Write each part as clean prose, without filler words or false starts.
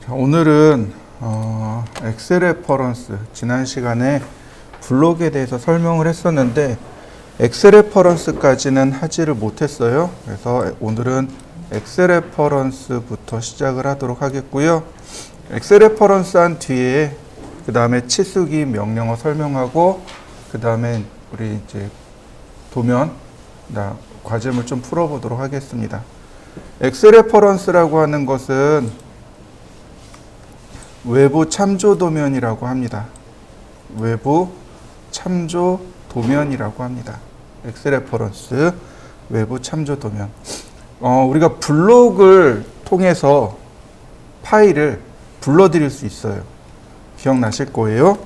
자, 오늘은 엑셀 레퍼런스, 지난 시간에 블록에 대해서 설명을 했었는데 엑셀 레퍼런스까지는 하지를 못했어요. 그래서 오늘은 엑셀 레퍼런스부터 시작을 하도록 하겠고요. 엑셀 레퍼런스 한 뒤에 그 다음에 치수기 명령어 설명하고 그 다음에 우리 이제 도면 과제물 좀 풀어보도록 하겠습니다. 엑셀 레퍼런스라고 하는 것은 외부 참조 도면이라고 합니다. 외부 참조 도면이라고 합니다. 엑셀 레퍼런스 외부 참조 도면. 우리가 블록을 통해서 파일을 불러들일 수 있어요. 기억나실 거예요.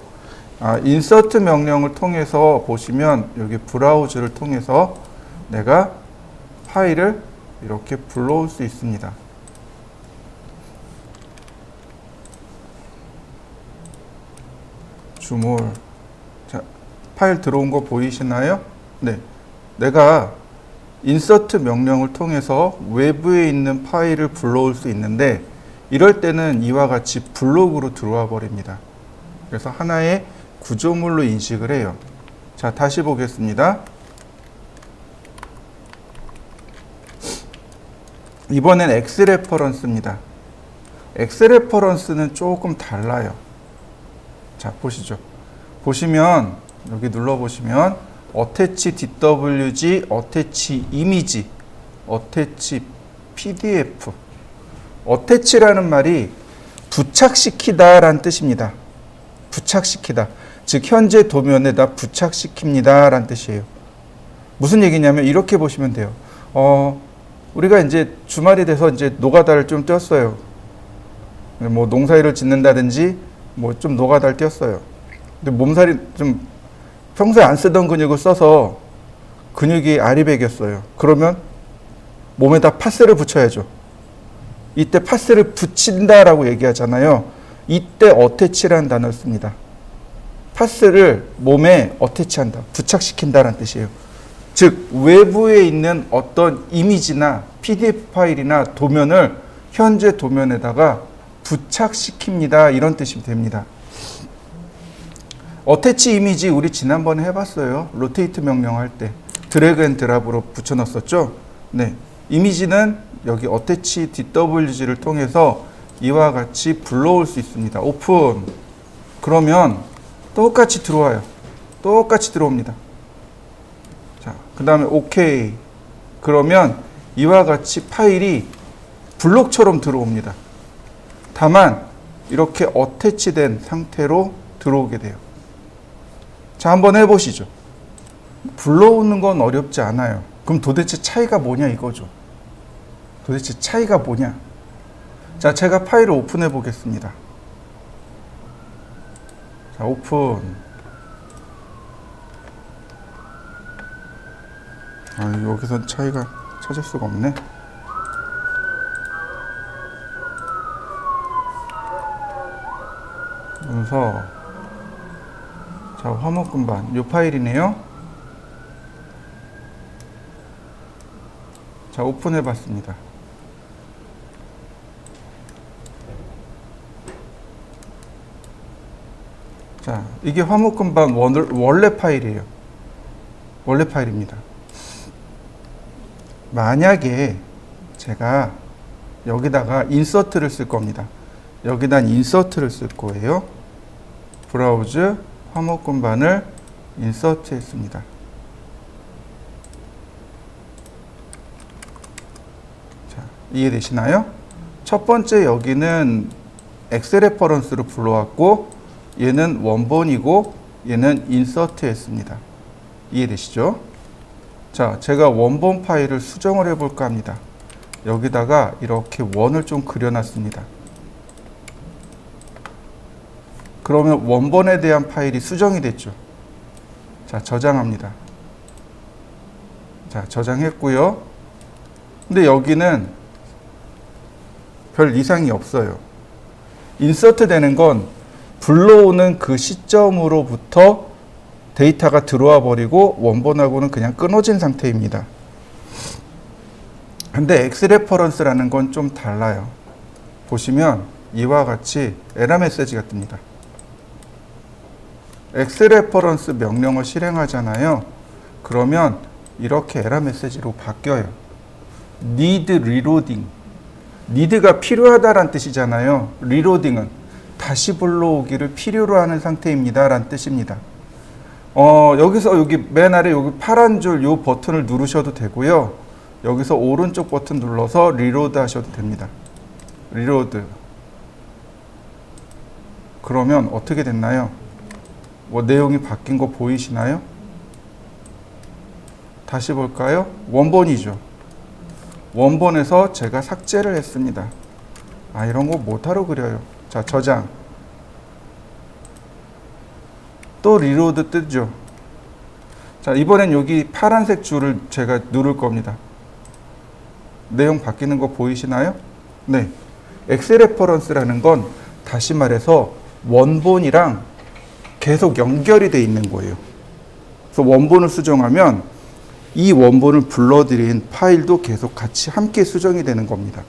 인서트 명령을 통해서 보시면 여기 브라우즈를 통해서 내가 파일을 이렇게 불러올 수 있습니다. 주물. 자, 파일 들어온 거 보이시나요? 네. 내가 인서트 명령을 통해서 외부에 있는 파일을 불러올 수 있는데 이럴 때는 이와 같이 블록으로 들어와 버립니다. 그래서 하나의 구조물로 인식을 해요. 자, 다시 보겠습니다. 이번엔 엑셀 레퍼런스입니다. 엑셀 레퍼런스는 조금 달라요. 자, 보시죠. 보시면 여기 눌러보시면 어태치 DWG, 어태치 이미지, 어태치 PDF. 어태치라는 말이 부착시키다 라는 뜻입니다. 부착시키다. 즉 현재 도면에다 부착시킵니다 라는 뜻이에요. 무슨 얘기냐면 이렇게 보시면 돼요. 우리가 이제 주말이 돼서 이제 노가다를 좀 뛰었어요. 뭐 농사일을 짓는다든지 뭐 좀 노가다를 뛰었어요. 근데 몸살이 좀 평소에 안 쓰던 근육을 써서 근육이 아리백이었어요. 그러면 몸에다 파스를 붙여야죠. 이때 파스를 붙인다라고 얘기하잖아요. 이때 어태치라는 단어를 씁니다. 파스를 몸에 어태치한다, 부착시킨다라는 뜻이에요. 즉 외부에 있는 어떤 이미지나 PDF 파일이나 도면을 현재 도면에다가 부착시킵니다. 이런 뜻이 됩니다. 어태치 이미지 우리 지난번에 해봤어요. 로테이트 명령할 때 드래그 앤 드랍으로 붙여넣었었죠. 네, 이미지는 여기 어태치 DWG를 통해서 이와 같이 불러올 수 있습니다. 오픈. 그러면 똑같이 들어와요. 똑같이 들어옵니다. 자, 그 다음에 OK. 그러면 이와 같이 파일이 블록처럼 들어옵니다. 다만 이렇게 어태치된 상태로 들어오게 돼요. 자, 한번 해보시죠. 불러오는 건 어렵지 않아요. 그럼 도대체 차이가 뭐냐 이거죠. 도대체 차이가 뭐냐. 자, 제가 파일을 오픈해 보겠습니다. 자, 오픈. 여기선 차이가 찾을 수가 없네. 문서. 자, 화목금반. 이 파일이네요. 자, 오픈해 봤습니다. 자, 이게 화목금반 원래 파일이에요. 원래 파일입니다. 만약에 제가 여기다가 인서트를 쓸 겁니다. 여기다 인서트를 쓸 거예요. 브라우즈 화목금반을 인서트 했습니다. 자, 이해되시나요? 첫 번째 여기는 엑셀 레퍼런스로 불러왔고 얘는 원본이고 얘는 인서트 했습니다. 이해되시죠? 자, 제가 원본 파일을 수정을 해볼까 합니다. 여기다가 이렇게 원을 좀 그려놨습니다. 그러면 원본에 대한 파일이 수정이 됐죠. 자, 저장합니다. 자, 저장했고요. 근데 여기는 별 이상이 없어요. 인서트 되는 건 불러오는 그 시점으로부터 데이터가 들어와 버리고 원본하고는 그냥 끊어진 상태입니다. 근데 엑셀 레퍼런스라는 건 좀 달라요. 보시면 이와 같이 에러 메시지가 뜹니다. 엑스레퍼런스 명령을 실행하잖아요. 그러면 이렇게 에러 메시지로 바뀌어요. need reloading. need가 필요하다란 뜻이잖아요. reloading은 다시 불러오기를 필요로 하는 상태입니다 라는 뜻입니다. 여기서 여기 맨 아래 여기 파란 줄 요 버튼을 누르셔도 되고요. 여기서 오른쪽 버튼 눌러서 리로드 하셔도 됩니다. 리로드. 그러면 어떻게 됐나요? 뭐 내용이 바뀐 거 보이시나요? 다시 볼까요? 원본이죠. 원본에서 제가 삭제를 했습니다. 이런 거 못하러 그려요. 자, 저장. 또 리로드 뜨죠. 자, 이번엔 여기 파란색 줄을 제가 누를 겁니다. 내용 바뀌는 거 보이시나요? 네. 엑스레퍼런스라는 건 다시 말해서 원본이랑 계속 연결이 돼 있는 거예요. 그래서 원본을 수정하면 이 원본을 불러들인 파일도 계속 같이 함께 수정이 되는 겁니다.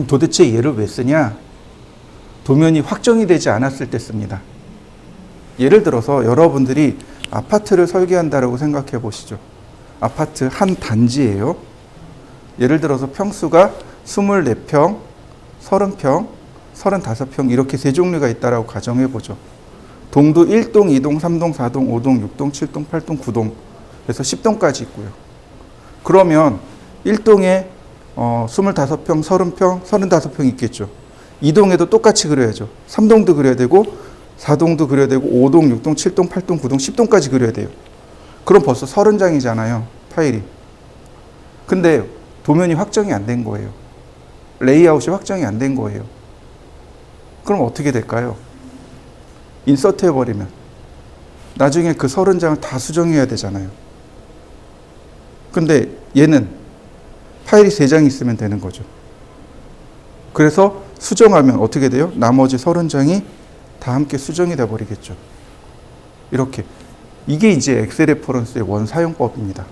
도대체 얘를 왜 쓰냐? 도면이 확정이 되지 않았을 때 씁니다. 예를 들어서 여러분들이 아파트를 설계한다라고 생각해 보시죠. 아파트 한 단지예요. 예를 들어서 평수가 24평, 30평, 35평 이렇게 세 종류가 있다라고 가정해 보죠. 동도 1동, 2동, 3동, 4동, 5동, 6동, 7동, 8동, 9동 그래서 10동까지 있고요. 그러면 1동에 25평, 30평, 35평 있겠죠. 2동에도 똑같이 그려야죠. 3동도 그려야 되고 4동도 그려야 되고 5동, 6동, 7동, 8동, 9동, 10동까지 그려야 돼요. 그럼 벌써 30장이잖아요. 파일이. 근데 도면이 확정이 안 된 거예요. 레이아웃이 확정이 안 된 거예요. 그럼 어떻게 될까요? 인서트 해버리면 나중에 그 30장을 다 수정해야 되잖아요. 근데 얘는 파일이 3장 있으면 되는 거죠. 그래서 수정하면 어떻게 돼요? 나머지 30장이 다 함께 수정이 돼 버리겠죠. 이렇게. 이게 이제 엑스레퍼런스의 원사용법입니다.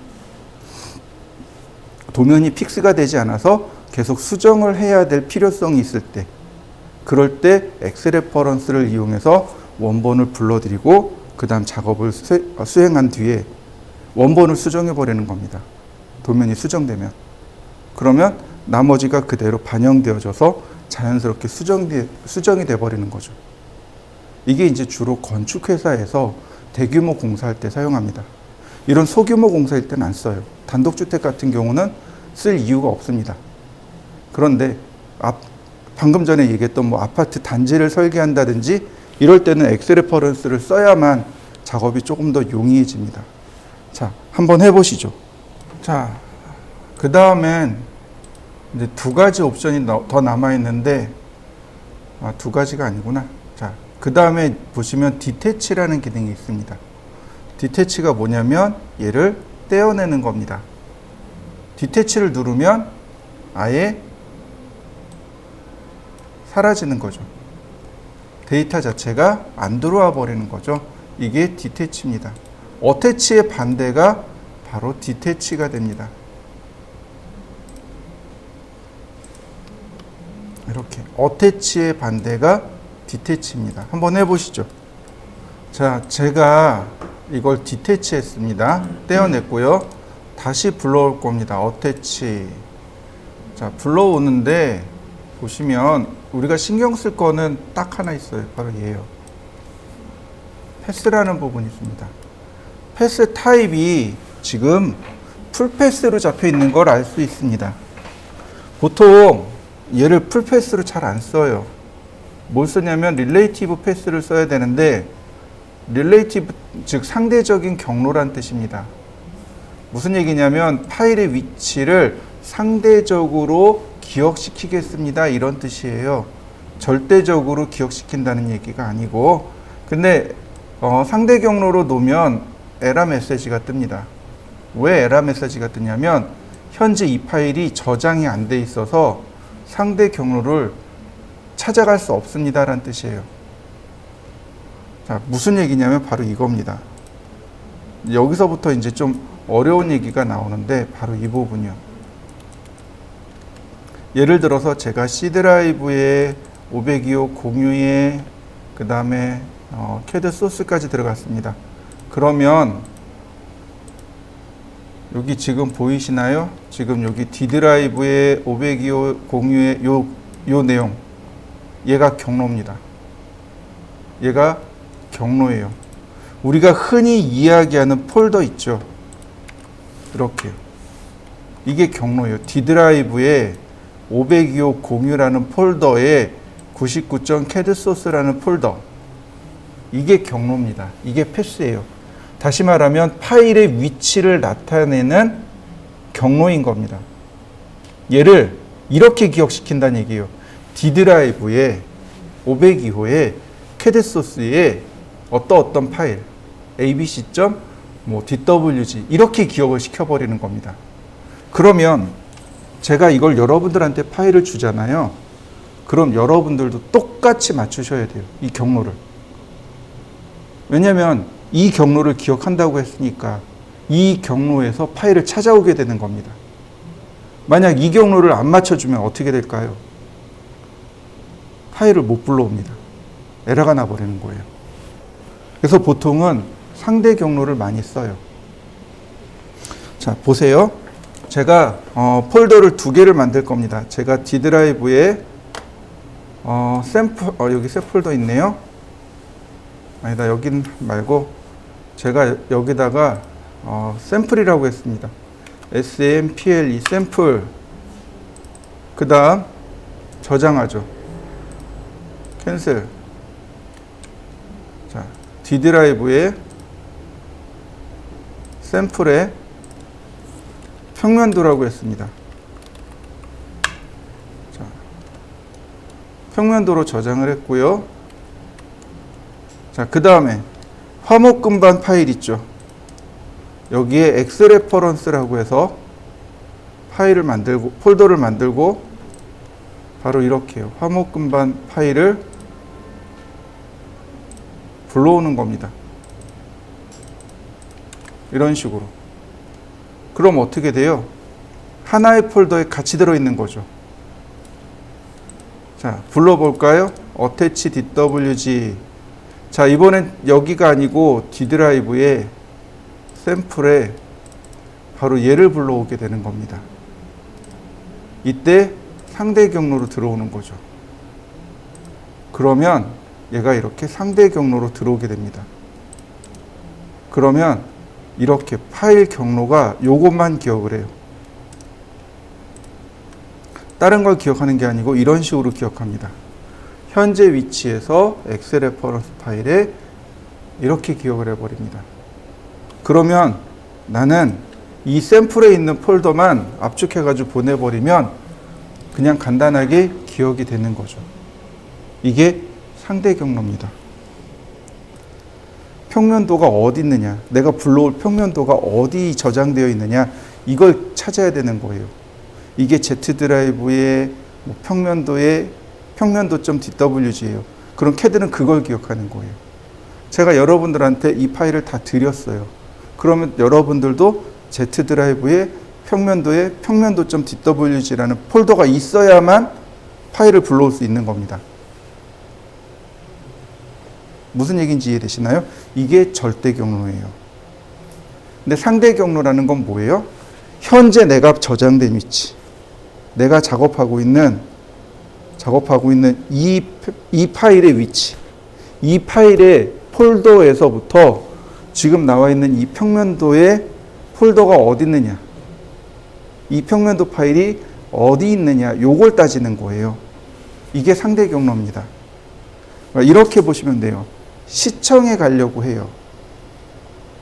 도면이 픽스가 되지 않아서 계속 수정을 해야 될 필요성이 있을 때, 그럴 때 엑스레퍼런스를 이용해서 원본을 불러들이고 그 다음 작업을 수행한 뒤에 원본을 수정해 버리는 겁니다. 도면이 수정되면. 그러면 나머지가 그대로 반영되어져서 자연스럽게 수정이 돼 버리는 거죠. 이게 이제 주로 건축회사에서 대규모 공사할 때 사용합니다. 이런 소규모 공사일 때는 안 써요. 단독주택 같은 경우는 쓸 이유가 없습니다. 그런데 방금 전에 얘기했던 뭐 아파트 단지를 설계한다든지 이럴 때는 엑스레퍼런스를 써야만 작업이 조금 더 용이해집니다. 자, 한번 해보시죠. 자, 그 다음엔 이제 2가지 옵션이 더 남아있는데, 2가지가 아니구나. 자, 그 다음에 보시면 디태치라는 기능이 있습니다. 디태치가 뭐냐면 얘를 떼어내는 겁니다. 디태치를 누르면 아예 사라지는 거죠. 데이터 자체가 안 들어와 버리는 거죠. 이게 디태치입니다. 어태치의 반대가 바로 디태치가 됩니다. 이렇게 어태치의 반대가 디태치입니다. 한번 해보시죠. 자, 제가 이걸 디태치 했습니다. 떼어냈고요. 다시 불러올 겁니다. 어태치. 자, 불러오는데 보시면 우리가 신경 쓸 거는 딱 하나 있어요. 바로 얘예요. 패스라는 부분이 있습니다. 패스 타입이 지금 풀패스로 잡혀 있는 걸 알 수 있습니다. 보통 얘를 풀패스로 잘 안 써요. 뭘 쓰냐면 릴레이티브 패스를 써야 되는데, 릴레이티브 즉 상대적인 경로란 뜻입니다. 무슨 얘기냐면 파일의 위치를 상대적으로 기억시키겠습니다 이런 뜻이에요. 절대적으로 기억시킨다는 얘기가 아니고. 근데 상대 경로로 놓으면 에러 메시지가 뜹니다. 왜 에러 메시지가 뜨냐면 현재 이 파일이 저장이 안 돼 있어서 상대 경로를 찾아갈 수 없습니다 라는 뜻이에요. 자, 무슨 얘기냐면 바로 이겁니다. 여기서부터 이제 좀 어려운 얘기가 나오는데 바로 이 부분이요. 예를 들어서 제가 C 드라이브에 525 공유에 그 다음에 CAD 소스까지 들어갔습니다. 그러면 여기 지금 보이시나요? 지금 여기 D 드라이브에 525 공유에 요 내용, 얘가 경로입니다. 얘가 경로예요. 우리가 흔히 이야기하는 폴더 있죠. 이렇게 이게 경로예요. D 드라이브에 525 공유라는 폴더에 99점 CAD 소스라는 폴더, 이게 경로입니다. 이게 패스예요. 다시 말하면 파일의 위치를 나타내는 경로인 겁니다. 얘를 이렇게 기억시킨다는 얘기예요. D 드라이브에 502호에 CAD 소스에 어떤 파일 abc. DWG 이렇게 기억을 시켜버리는 겁니다. 그러면 제가 이걸 여러분들한테 파일을 주잖아요. 그럼 여러분들도 똑같이 맞추셔야 돼요. 이 경로를. 왜냐하면 이 경로를 기억한다고 했으니까 이 경로에서 파일을 찾아오게 되는 겁니다. 만약 이 경로를 안 맞춰주면 어떻게 될까요? 파일을 못 불러옵니다. 에러가 나버리는 거예요. 그래서 보통은 상대 경로를 많이 써요. 자, 보세요. 제가 폴더를 2개를 만들 겁니다. 제가 D 드라이브에 샘플, 여기 새 폴더 있네요. 아니다, 여긴 말고 제가 여기다가 샘플이라고 했습니다. SAMPLE 샘플. 그 다음 저장하죠. 캔슬. 자, D 드라이브에 샘플에 평면도라고 했습니다. 자, 평면도로 저장을 했고요. 자, 그 다음에 화목 근반 파일 있죠. 여기에 X 레퍼런스라고 해서 파일을 만들고 폴더를 만들고 바로 이렇게요. 화목 근반 파일을 불러오는 겁니다. 이런 식으로. 그럼 어떻게 돼요? 하나의 폴더에 같이 들어있는 거죠. 자, 불러볼까요? attach DWG. 자, 이번엔 여기가 아니고 D 드라이브에 샘플에 바로 얘를 불러오게 되는 겁니다. 이때 상대 경로로 들어오는 거죠. 그러면 얘가 이렇게 상대 경로로 들어오게 됩니다. 그러면 이렇게 파일 경로가 요것만 기억을 해요. 다른 걸 기억하는 게 아니고 이런 식으로 기억합니다. 현재 위치에서 X 레퍼런스 파일에 이렇게 기억을 해버립니다. 그러면 나는 이 샘플에 있는 폴더만 압축해가지고 보내버리면 그냥 간단하게 기억이 되는 거죠. 이게 상대 경로입니다. 평면도가 어디 있느냐, 내가 불러올 평면도가 어디 저장되어 있느냐, 이걸 찾아야 되는 거예요. 이게 Z 드라이브의 평면도의 평면도.dwg예요. 그럼 CAD는 그걸 기억하는 거예요. 제가 여러분들한테 이 파일을 다 드렸어요. 그러면 여러분들도 Z 드라이브의 평면도의 평면도.dwg라는 폴더가 있어야만 파일을 불러올 수 있는 겁니다. 무슨 얘기인지 이해되시나요? 이게 절대 경로예요. 근데 상대 경로라는 건 뭐예요? 현재 내가 저장된 위치, 내가 작업하고 있는 이 파일의 위치, 이 파일의 폴더에서부터 지금 나와 있는 이 평면도의 폴더가 어디 있느냐, 이 평면도 파일이 어디 있느냐, 요걸 따지는 거예요. 이게 상대 경로입니다. 이렇게 보시면 돼요. 시청에 가려고 해요.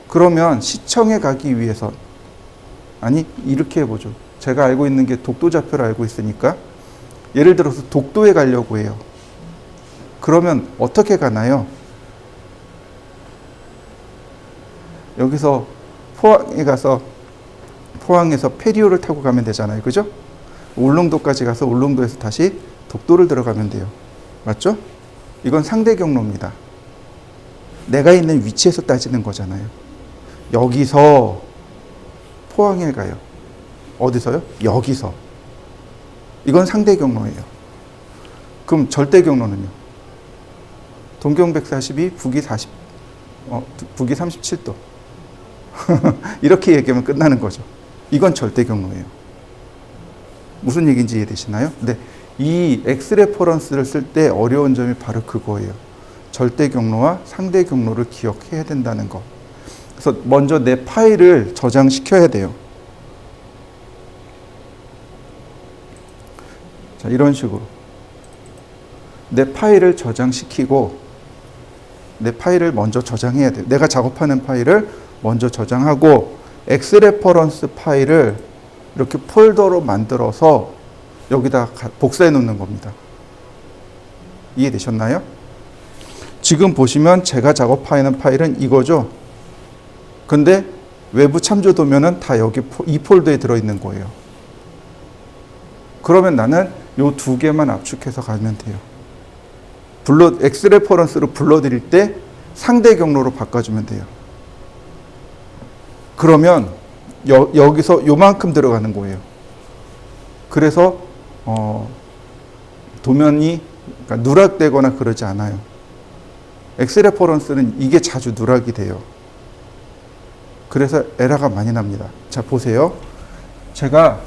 그러면 시청에 가기 위해서, 아니 이렇게 해보죠. 제가 알고 있는 게 독도 좌표를 알고 있으니까 예를 들어서 독도에 가려고 해요. 그러면 어떻게 가나요? 여기서 포항에 가서 포항에서 페리오를 타고 가면 되잖아요. 그죠? 울릉도까지 가서 울릉도에서 다시 독도를 들어가면 돼요. 맞죠? 이건 상대 경로입니다. 내가 있는 위치에서 따지는 거잖아요. 여기서 포항에 가요. 어디서요? 여기서. 이건 상대 경로예요. 그럼 절대 경로는요? 동경 142, 북위 40, 북위 37도. 이렇게 얘기하면 끝나는 거죠. 이건 절대 경로예요. 무슨 얘기인지 이해되시나요? 네. 이 X 레퍼런스를 쓸 때 어려운 점이 바로 그거예요. 절대 경로와 상대 경로를 기억해야 된다는 거. 그래서 먼저 내 파일을 저장시켜야 돼요. 자, 이런 식으로. 내 파일을 저장시키고, 내 파일을 먼저 저장해야 돼요. 내가 작업하는 파일을 먼저 저장하고, X 레퍼런스 파일을 이렇게 폴더로 만들어서 여기다 복사해 놓는 겁니다. 이해되셨나요? 지금 보시면 제가 작업하는 파일은 이거죠. 근데 외부 참조 도면은 다 여기 이 폴더에 들어있는 거예요. 그러면 나는 요 두 개만 압축해서 가면 돼요. X 레퍼런스로 불러드릴 때 상대 경로로 바꿔주면 돼요. 그러면 여기서 요만큼 들어가는 거예요. 그래서 도면이 그러니까 누락되거나 그러지 않아요. X 레퍼런스는 이게 자주 누락이 돼요. 그래서 에러가 많이 납니다. 자, 보세요. 제가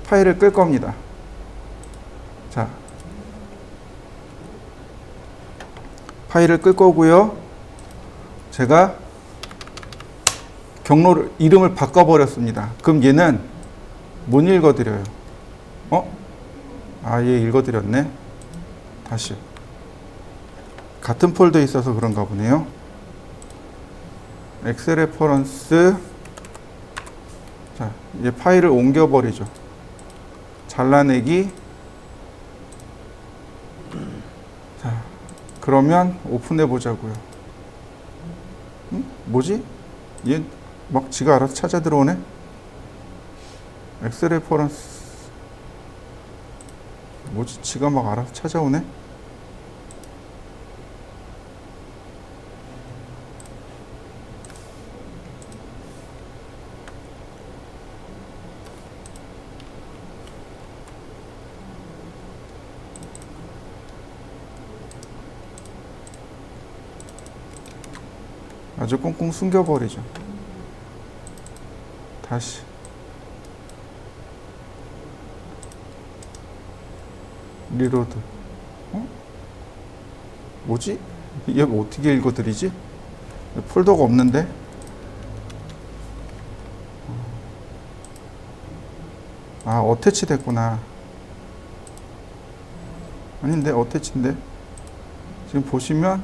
파일을 끌 겁니다. 자, 파일을 끌 거고요. 제가 경로를 이름을 바꿔버렸습니다. 그럼 얘는 못 읽어드려요. 얘 읽어드렸네. 다시. 같은 폴더에 있어서 그런가 보네요. X 레퍼런스. 자, 이제 파일을 옮겨버리죠. 잘라내기. 자, 그러면 오픈해 보자고요. 뭐지? 얘 막 지가 알아서 찾아 들어오네. X 레퍼런스. 뭐지? 지가 막 알아서 찾아오네. 아주 꽁꽁 숨겨버리죠. 다시. 리로드. 뭐지? 얘 어떻게 읽어드리지? 폴더가 없는데? 어태치 됐구나. 아닌데, 어태치인데? 지금 보시면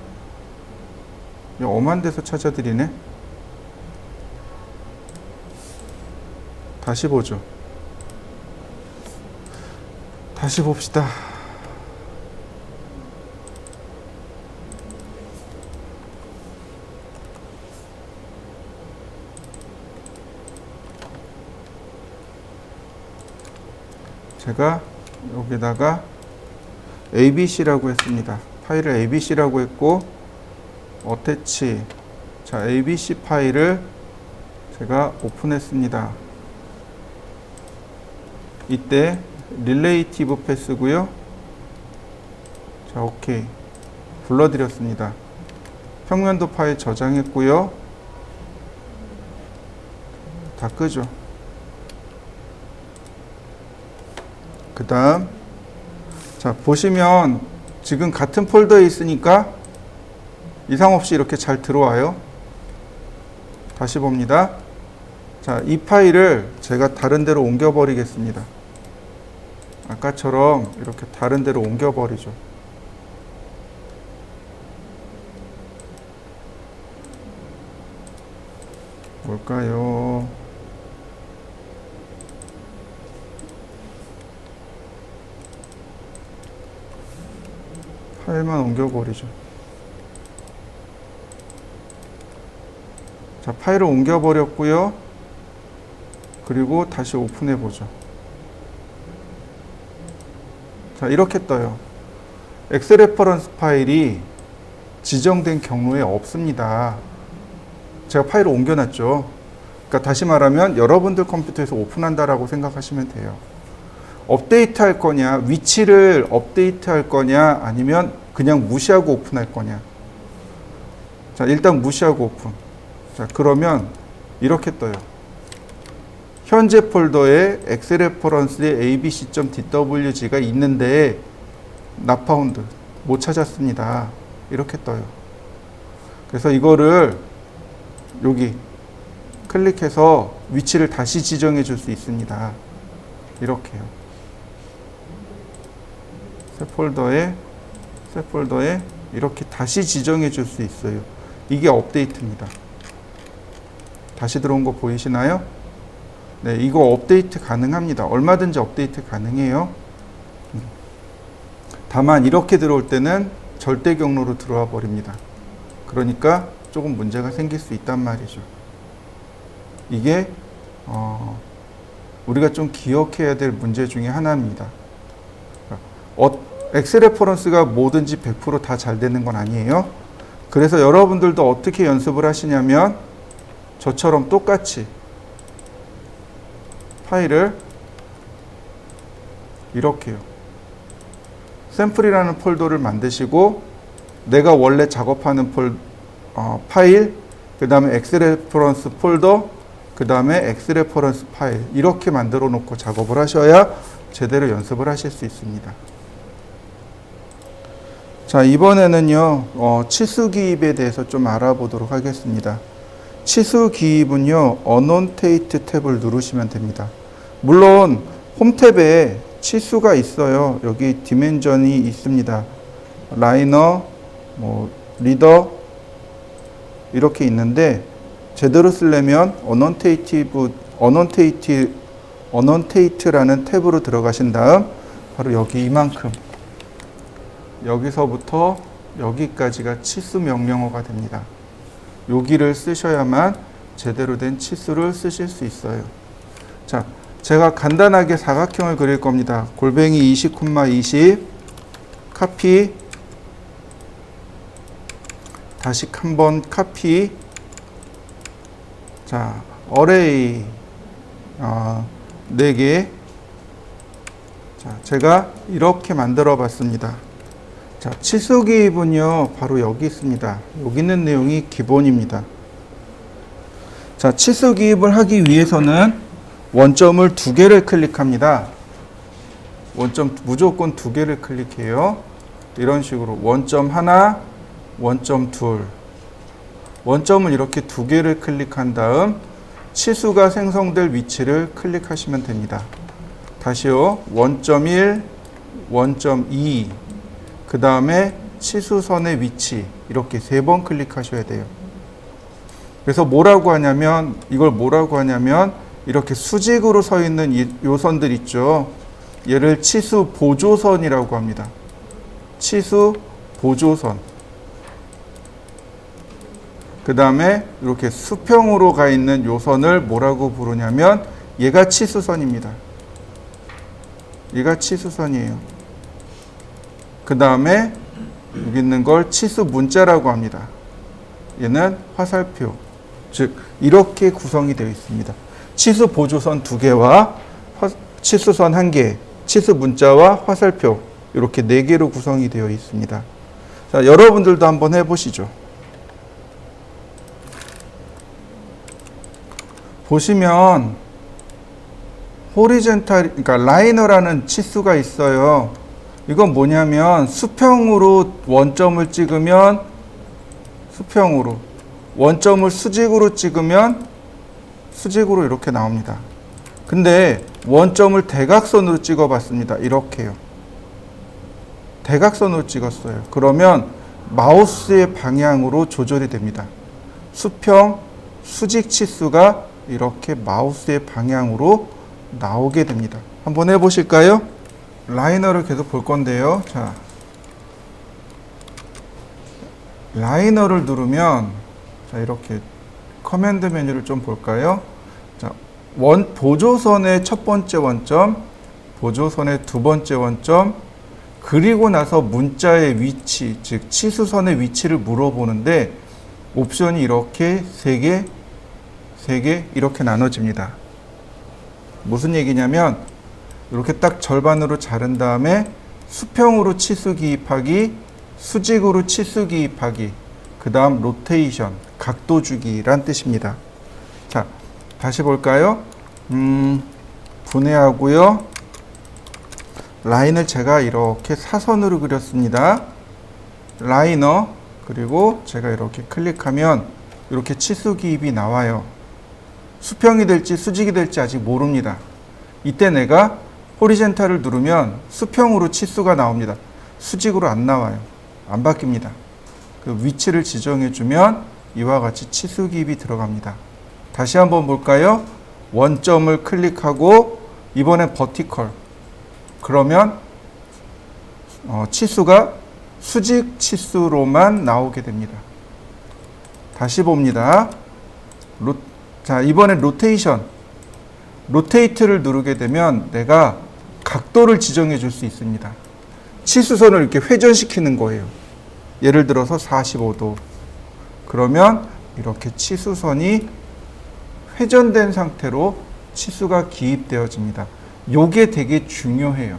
엄한 데서 찾아드리네. 다시 보죠. 다시 봅시다. 제가 여기다가 ABC라고 했습니다. 파일을 ABC라고 했고, 어태치. 자, ABC 파일을 제가 오픈했습니다. 이때 릴레이티브 패스고요. 자, 오케이. 불러드렸습니다. 평면도 파일 저장했고요. 다 끄죠. 그 다음, 자, 보시면 지금 같은 폴더에 있으니까 이상 없이 이렇게 잘 들어와요. 다시 봅니다. 자, 이 파일을 제가 다른 데로 옮겨버리겠습니다. 아까처럼 이렇게 다른 데로 옮겨버리죠. 뭘까요? 파일만 옮겨버리죠. 자, 파일을 옮겨버렸고요. 그리고 다시 오픈해 보죠. 자, 이렇게 떠요. X 레퍼런스 파일이 지정된 경로에 없습니다. 제가 파일을 옮겨놨죠. 그러니까 다시 말하면 여러분들 컴퓨터에서 오픈한다라고 생각하시면 돼요. 업데이트 할 거냐, 위치를 업데이트 할 거냐, 아니면 그냥 무시하고 오픈할 거냐. 자, 일단 무시하고 오픈. 자, 그러면 이렇게 떠요. 현재 폴더에 엑스레퍼런스에 abc.dwg가 있는데 not found, 못 찾았습니다. 이렇게 떠요. 그래서 이거를 여기 클릭해서 위치를 다시 지정해 줄 수 있습니다. 이렇게요. 새 폴더에 이렇게 다시 지정해 줄 수 있어요. 이게 업데이트입니다. 다시 들어온 거 보이시나요? 네, 이거 업데이트 가능합니다. 얼마든지 업데이트 가능해요. 다만 이렇게 들어올 때는 절대 경로로 들어와 버립니다. 그러니까 조금 문제가 생길 수 있단 말이죠. 이게 우리가 좀 기억해야 될 문제 중에 하나입니다. 엑스레퍼런스가 뭐든지 100% 다 잘 되는 건 아니에요. 그래서 여러분들도 어떻게 연습을 하시냐면 저처럼 똑같이 파일을 이렇게요. 샘플이라는 폴더를 만드시고 내가 원래 작업하는 파일, 그 다음에 엑스레퍼런스 폴더, 그 다음에 엑스레퍼런스 파일 이렇게 만들어 놓고 작업을 하셔야 제대로 연습을 하실 수 있습니다. 자, 이번에는요 치수 기입에 대해서 좀 알아보도록 하겠습니다. 치수 기입은요 어논테이트 탭을 누르시면 됩니다. 물론 홈 탭에 치수가 있어요. 여기 디멘전이 있습니다. 라이너, 리더 이렇게 있는데 제대로 쓰려면 어논테이트라는 탭으로 들어가신 다음 바로 여기 이만큼 여기서부터 여기까지가 치수 명령어가 됩니다. 여기를 쓰셔야만 제대로 된 치수를 쓰실 수 있어요. 자, 제가 간단하게 사각형을 그릴 겁니다. 골뱅이 20,20 카피, 다시 한번 카피. 자, 어레이 4개. 자, 제가 이렇게 만들어 봤습니다. 자, 치수 기입은요 바로 여기 있습니다. 여기 있는 내용이 기본입니다. 자, 치수 기입을 하기 위해서는 원점을 2개를 클릭합니다. 원점 무조건 2개를 클릭해요. 이런 식으로 원점 하나, 원점 둘. 원점을 이렇게 2개를 클릭한 다음 치수가 생성될 위치를 클릭하시면 됩니다. 다시요. 원점 1, 원점 2, 그 다음에 치수선의 위치 이렇게 3번 클릭하셔야 돼요. 그래서 이걸 뭐라고 하냐면 이렇게 수직으로 서 있는 이 요선들 있죠. 얘를 치수 보조선이라고 합니다. 치수 보조선. 그 다음에 이렇게 수평으로 가 있는 요선을 뭐라고 부르냐면 얘가 치수선입니다. 얘가 치수선이에요. 그 다음에 여기 있는 걸 치수 문자라고 합니다. 얘는 화살표. 즉 이렇게 구성이 되어 있습니다. 치수 보조선 2개와 치수선 1개, 치수 문자와 화살표 이렇게 4개로 구성이 되어 있습니다. 자, 여러분들도 한번 해보시죠. 보시면 그러니까 라이너라는 치수가 있어요. 이건 뭐냐면 수평으로 원점을 찍으면 수평으로, 원점을 수직으로 찍으면 수직으로 이렇게 나옵니다. 근데 원점을 대각선으로 찍어 봤습니다. 이렇게요. 대각선으로 찍었어요. 그러면 마우스의 방향으로 조절이 됩니다. 수평, 수직 치수가 이렇게 마우스의 방향으로 나오게 됩니다. 한번 해보실까요? 라이너를 계속 볼 건데요. 자, 라이너를 누르면 자, 이렇게 커맨드 메뉴를 좀 볼까요? 자, 보조선의 첫 번째 원점, 보조선의 두 번째 원점, 그리고 나서 문자의 위치, 즉 치수선의 위치를 물어보는데 옵션이 이렇게 3개 이렇게 나눠집니다. 무슨 얘기냐면 이렇게 딱 절반으로 자른 다음에 수평으로 치수 기입하기, 수직으로 치수 기입하기, 그 다음 로테이션, 각도 주기란 뜻입니다. 자, 다시 볼까요? 분해하고요. 라인을 제가 이렇게 사선으로 그렸습니다. 라이너, 그리고 제가 이렇게 클릭하면 이렇게 치수 기입이 나와요. 수평이 될지 수직이 될지 아직 모릅니다. 이때 내가 호리젠탈을 누르면 수평으로 치수가 나옵니다. 수직으로 안 나와요. 안 바뀝니다. 그 위치를 지정해 주면 이와 같이 치수 기입이 들어갑니다. 다시 한번 볼까요? 원점을 클릭하고 이번엔 버티컬. 그러면 치수가 수직 치수로만 나오게 됩니다. 다시 봅니다. 자, 이번엔 로테이션. 로테이트를 누르게 되면 내가 각도를 지정해 줄 수 있습니다. 치수선을 이렇게 회전시키는 거예요. 예를 들어서 45도. 그러면 이렇게 치수선이 회전된 상태로 치수가 기입되어집니다. 요게 되게 중요해요.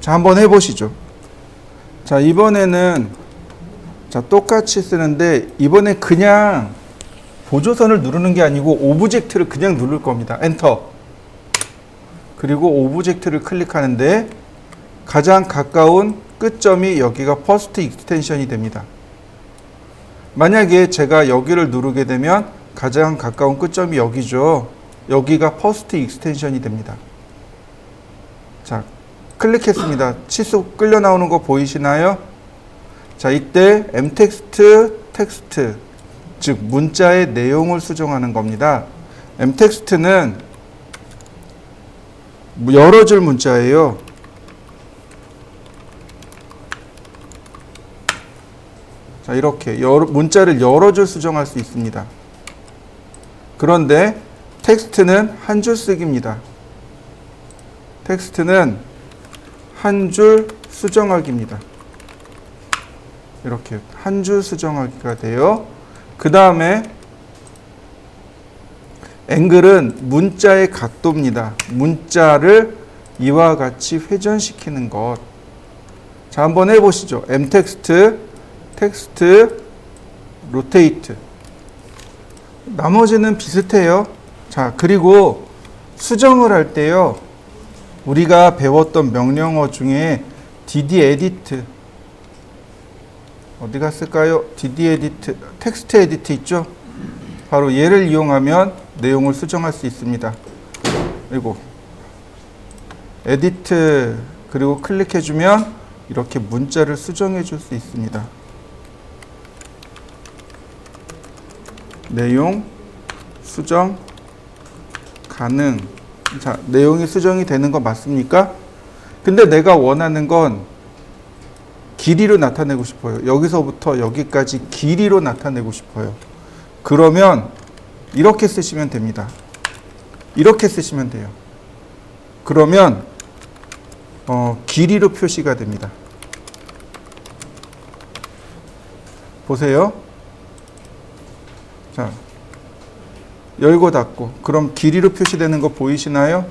자, 한번 해보시죠. 자, 이번에는 똑같이 쓰는데 이번에 그냥 보조선을 누르는 게 아니고 오브젝트를 그냥 누를 겁니다. 엔터. 그리고 오브젝트를 클릭하는데 가장 가까운 끝점이 여기가 퍼스트 익스텐션이 됩니다. 만약에 제가 여기를 누르게 되면 가장 가까운 끝점이 여기죠. 여기가 퍼스트 익스텐션이 됩니다. 자, 클릭했습니다. 치수 끌려 나오는 거 보이시나요? 자, 이때 텍스트, 즉 문자의 내용을 수정하는 겁니다. 텍스트는 여러 줄 문자예요. 자, 이렇게 문자를 여러 줄 수정할 수 있습니다. 그런데 텍스트는 한 줄 쓰기입니다. 텍스트는 한 줄 수정하기입니다. 이렇게 한 줄 수정하기가 돼요. 그 다음에 앵글은 문자의 각도입니다. 문자를 이와 같이 회전시키는 것. 자, 한번 해보시죠. 텍스트, 로테이트. 나머지는 비슷해요. 자, 그리고 수정을 할 때요. 우리가 배웠던 명령어 중에 dd 에디트. 어디 갔을까요? dd 에디트, 텍스트 에디트 있죠? 바로 얘를 이용하면 내용을 수정할 수 있습니다. 그리고 에디트, 그리고 클릭해주면 이렇게 문자를 수정해 줄 수 있습니다. 내용 수정 가능. 자, 내용이 수정이 되는 거 맞습니까? 근데 내가 원하는 건 길이로 나타내고 싶어요. 여기서부터 여기까지 길이로 나타내고 싶어요. 그러면 이렇게 쓰시면 됩니다. 이렇게 쓰시면 돼요. 그러면 길이로 표시가 됩니다. 보세요. 자, 열고 닫고. 그럼 길이로 표시되는 거 보이시나요?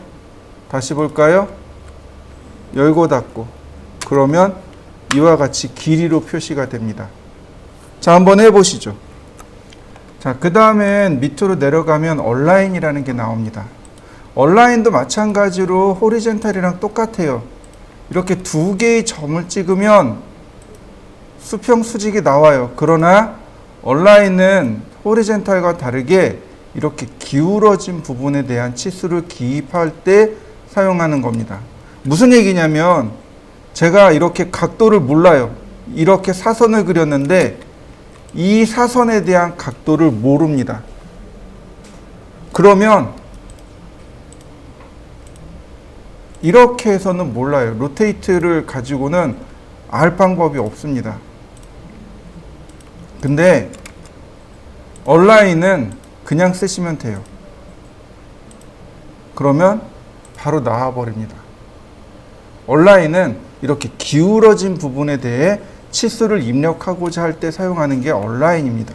다시 볼까요? 열고 닫고. 그러면 이와 같이 길이로 표시가 됩니다. 자, 한번 해보시죠. 자, 그 다음엔 밑으로 내려가면 얼라인이라는 게 나옵니다. 얼라인도 마찬가지로 호리젠탈이랑 똑같아요. 이렇게 두 개의 점을 찍으면 수평 수직이 나와요. 그러나 얼라인은 호리젠탈과 다르게 이렇게 기울어진 부분에 대한 치수를 기입할 때 사용하는 겁니다. 무슨 얘기냐면 제가 이렇게 각도를 몰라요. 이렇게 사선을 그렸는데 이 사선에 대한 각도를 모릅니다. 그러면 이렇게 해서는 몰라요. 로테이트를 가지고는 알 방법이 없습니다. 근데 얼라인은 그냥 쓰시면 돼요. 그러면 바로 나와 버립니다. 얼라인은 이렇게 기울어진 부분에 대해 치수를 입력하고자 할 때 사용하는 게 얼라인입니다.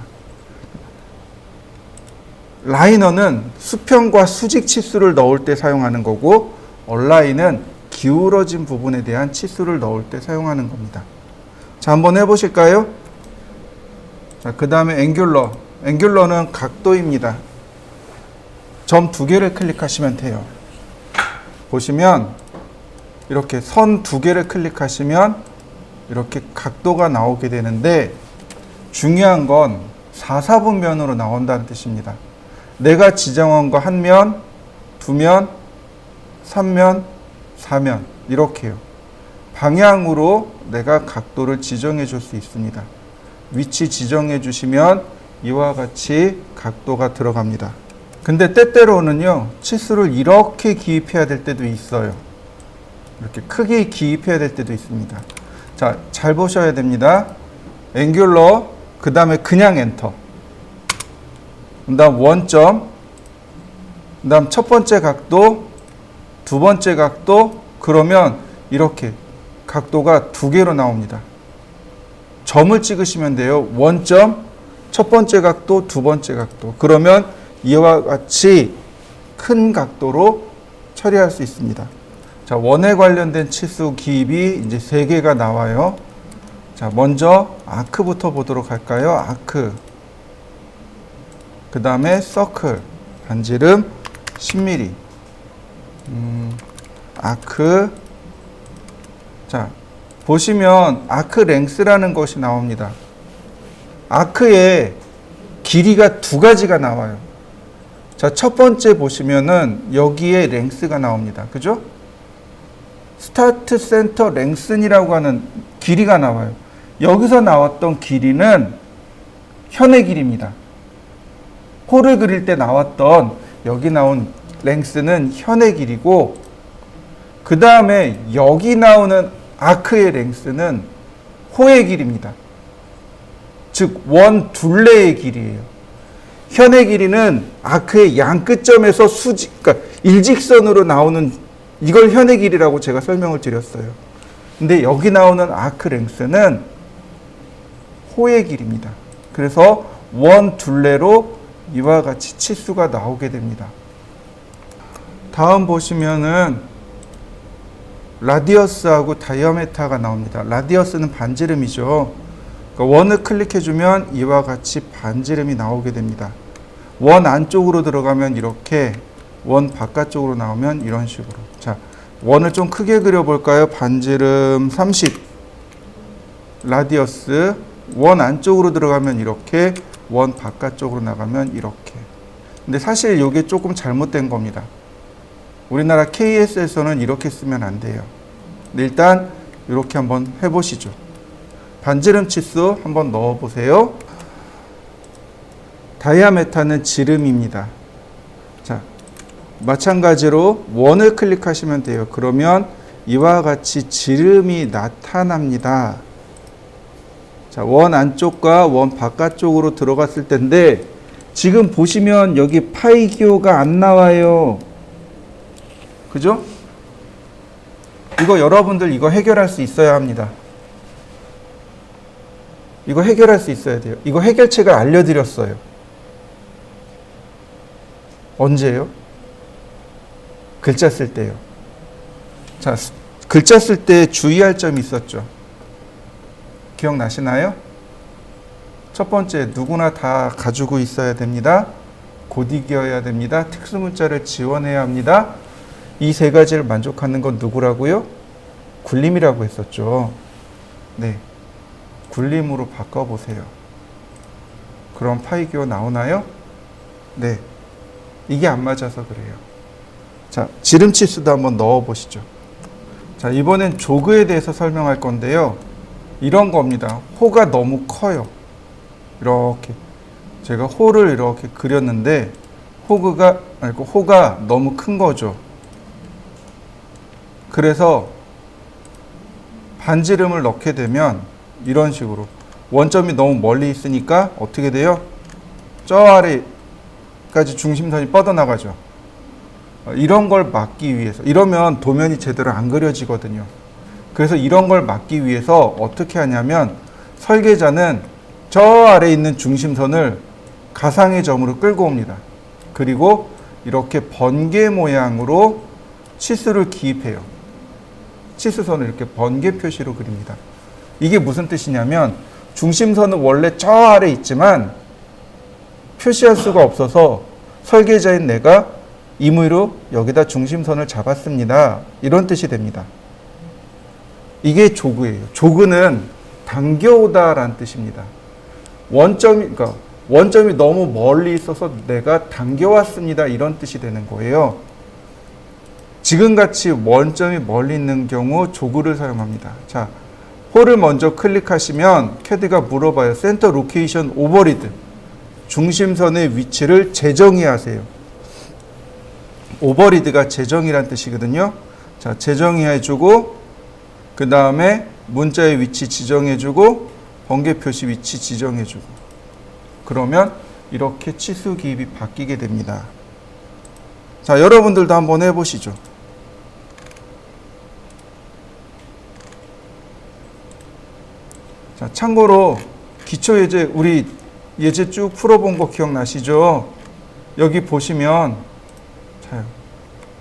라이너는 수평과 수직 치수를 넣을 때 사용하는 거고, 얼라인은 기울어진 부분에 대한 치수를 넣을 때 사용하는 겁니다. 자, 한번 해보실까요? 자, 그 다음에 앵귤러. 앵귤러는 각도입니다. 점 2개를 클릭하시면 돼요. 보시면 이렇게 선 2개를 클릭하시면 이렇게 각도가 나오게 되는데, 중요한 건 4사분면으로 나온다는 뜻입니다. 내가 지정한 거 1면, 2면, 3면, 4면 이렇게요. 방향으로 내가 각도를 지정해 줄 수 있습니다. 위치 지정해 주시면 이와 같이 각도가 들어갑니다. 근데 때때로는요, 치수를 이렇게 기입해야 될 때도 있어요. 이렇게 크게 기입해야 될 때도 있습니다. 자, 잘 보셔야 됩니다. 앵귤러, 그 다음에 그냥 엔터, 그 다음 원점, 그 다음 첫 번째 각도, 두 번째 각도, 그러면 이렇게 각도가 2개로 나옵니다. 점을 찍으시면 돼요. 원점, 첫 번째 각도, 두 번째 각도. 그러면 이와 같이 큰 각도로 처리할 수 있습니다. 자, 원에 관련된 치수 기입이 이제 3개가 나와요. 자, 먼저 아크부터 보도록 할까요? 아크. 그 다음에 서클. 반지름 10mm. 아크. 자, 보시면 아크 랭스라는 것이 나옵니다. 아크의 길이가 2가지가 나와요. 자, 첫 번째 보시면은 여기에 랭스가 나옵니다. 그죠? 스타트 센터 랭슨이라고 하는 길이가 나와요. 여기서 나왔던 길이는 현의 길이입니다. 홀을 그릴 때 나왔던 여기 나온 랭스는 현의 길이고, 그 다음에 여기 나오는 아크의 랭스는 호의 길이입니다. 즉 원 둘레의 길이에요. 현의 길이는 아크의 양 끝점에서 그러니까 일직선으로 나오는, 이걸 현의 길이라고 제가 설명을 드렸어요. 근데 여기 나오는 아크 랭스는 호의 길이입니다. 그래서 원 둘레로 이와 같이 치수가 나오게 됩니다. 다음 보시면은 라디어스하고 다이아메타가 나옵니다. 라디어스는 반지름이죠. 그러니까 원을 클릭해주면 이와 같이 반지름이 나오게 됩니다. 원 안쪽으로 들어가면 이렇게, 원 바깥쪽으로 나오면 이런 식으로. 자, 원을 좀 크게 그려볼까요? 반지름 30, 라디어스, 원 안쪽으로 들어가면 이렇게, 원 바깥쪽으로 나가면 이렇게. 근데 사실 이게 조금 잘못된 겁니다. 우리나라 KS에서는 이렇게 쓰면 안 돼요. 근데 일단 이렇게 한번 해보시죠. 반지름 치수 한번 넣어보세요. 다이아메타는 지름입니다. 자, 마찬가지로 원을 클릭하시면 돼요. 그러면 이와 같이 지름이 나타납니다. 자, 원 안쪽과 원 바깥쪽으로 들어갔을 텐데, 지금 보시면 여기 파이 기호가 안 나와요. 그죠? 이거 여러분들 이거 해결할 수 있어야 합니다. 이거 해결할 수 있어야 돼요. 이거 해결책을 알려드렸어요. 언제요? 글자 쓸 때요. 자, 글자 쓸 때 주의할 점이 있었죠. 기억나시나요? 첫 번째, 누구나 다 가지고 있어야 됩니다. 고딕이어야 됩니다. 특수문자를 지원해야 합니다. 이 3가지를 만족하는 건 누구라고요? 굴림이라고 했었죠. 네, 굴림으로 바꿔보세요. 그럼 파이기호 나오나요? 네, 이게 안 맞아서 그래요. 자, 지름치수도 한번 넣어보시죠. 자, 이번엔 조그에 대해서 설명할 건데요. 이런 겁니다. 호가 너무 커요. 이렇게 제가 호를 이렇게 그렸는데 호가 너무 큰 거죠. 그래서 반지름을 넣게 되면 이런 식으로 원점이 너무 멀리 있으니까 어떻게 돼요? 저 아래까지 중심선이 뻗어나가죠. 이런 걸 막기 위해서, 이러면 도면이 제대로 안 그려지거든요. 그래서 이런 걸 막기 위해서 어떻게 하냐면, 설계자는 저 아래에 있는 중심선을 가상의 점으로 끌고 옵니다. 그리고 이렇게 번개 모양으로 치수를 기입해요. 치수선을 이렇게 번개 표시로 그립니다. 이게 무슨 뜻이냐면 중심선은 원래 저 아래 있지만 표시할 수가 없어서 설계자인 내가 임의로 여기다 중심선을 잡았습니다. 이런 뜻이 됩니다. 이게 조그예요. 조그는 당겨오다라는 뜻입니다. 원점이 너무 멀리 있어서 내가 당겨왔습니다. 이런 뜻이 되는 거예요. 지금같이 원점이 멀리 있는 경우 조그를 사용합니다. 자, 홀을 먼저 클릭하시면 CAD가 물어봐요. 센터 로케이션 오버리드. 중심선의 위치를 재정의해야 하세요. 오버리드가 재정의란 뜻이거든요. 자, 재정의해주고 그 다음에 문자의 위치 지정해주고 번개 표시 위치 지정해주고 그러면 이렇게 치수 기입이 바뀌게 됩니다. 자, 여러분들도 한번 해보시죠. 자, 참고로 기초예제 우리 예제 쭉 풀어본 거 기억나시죠? 여기 보시면 자,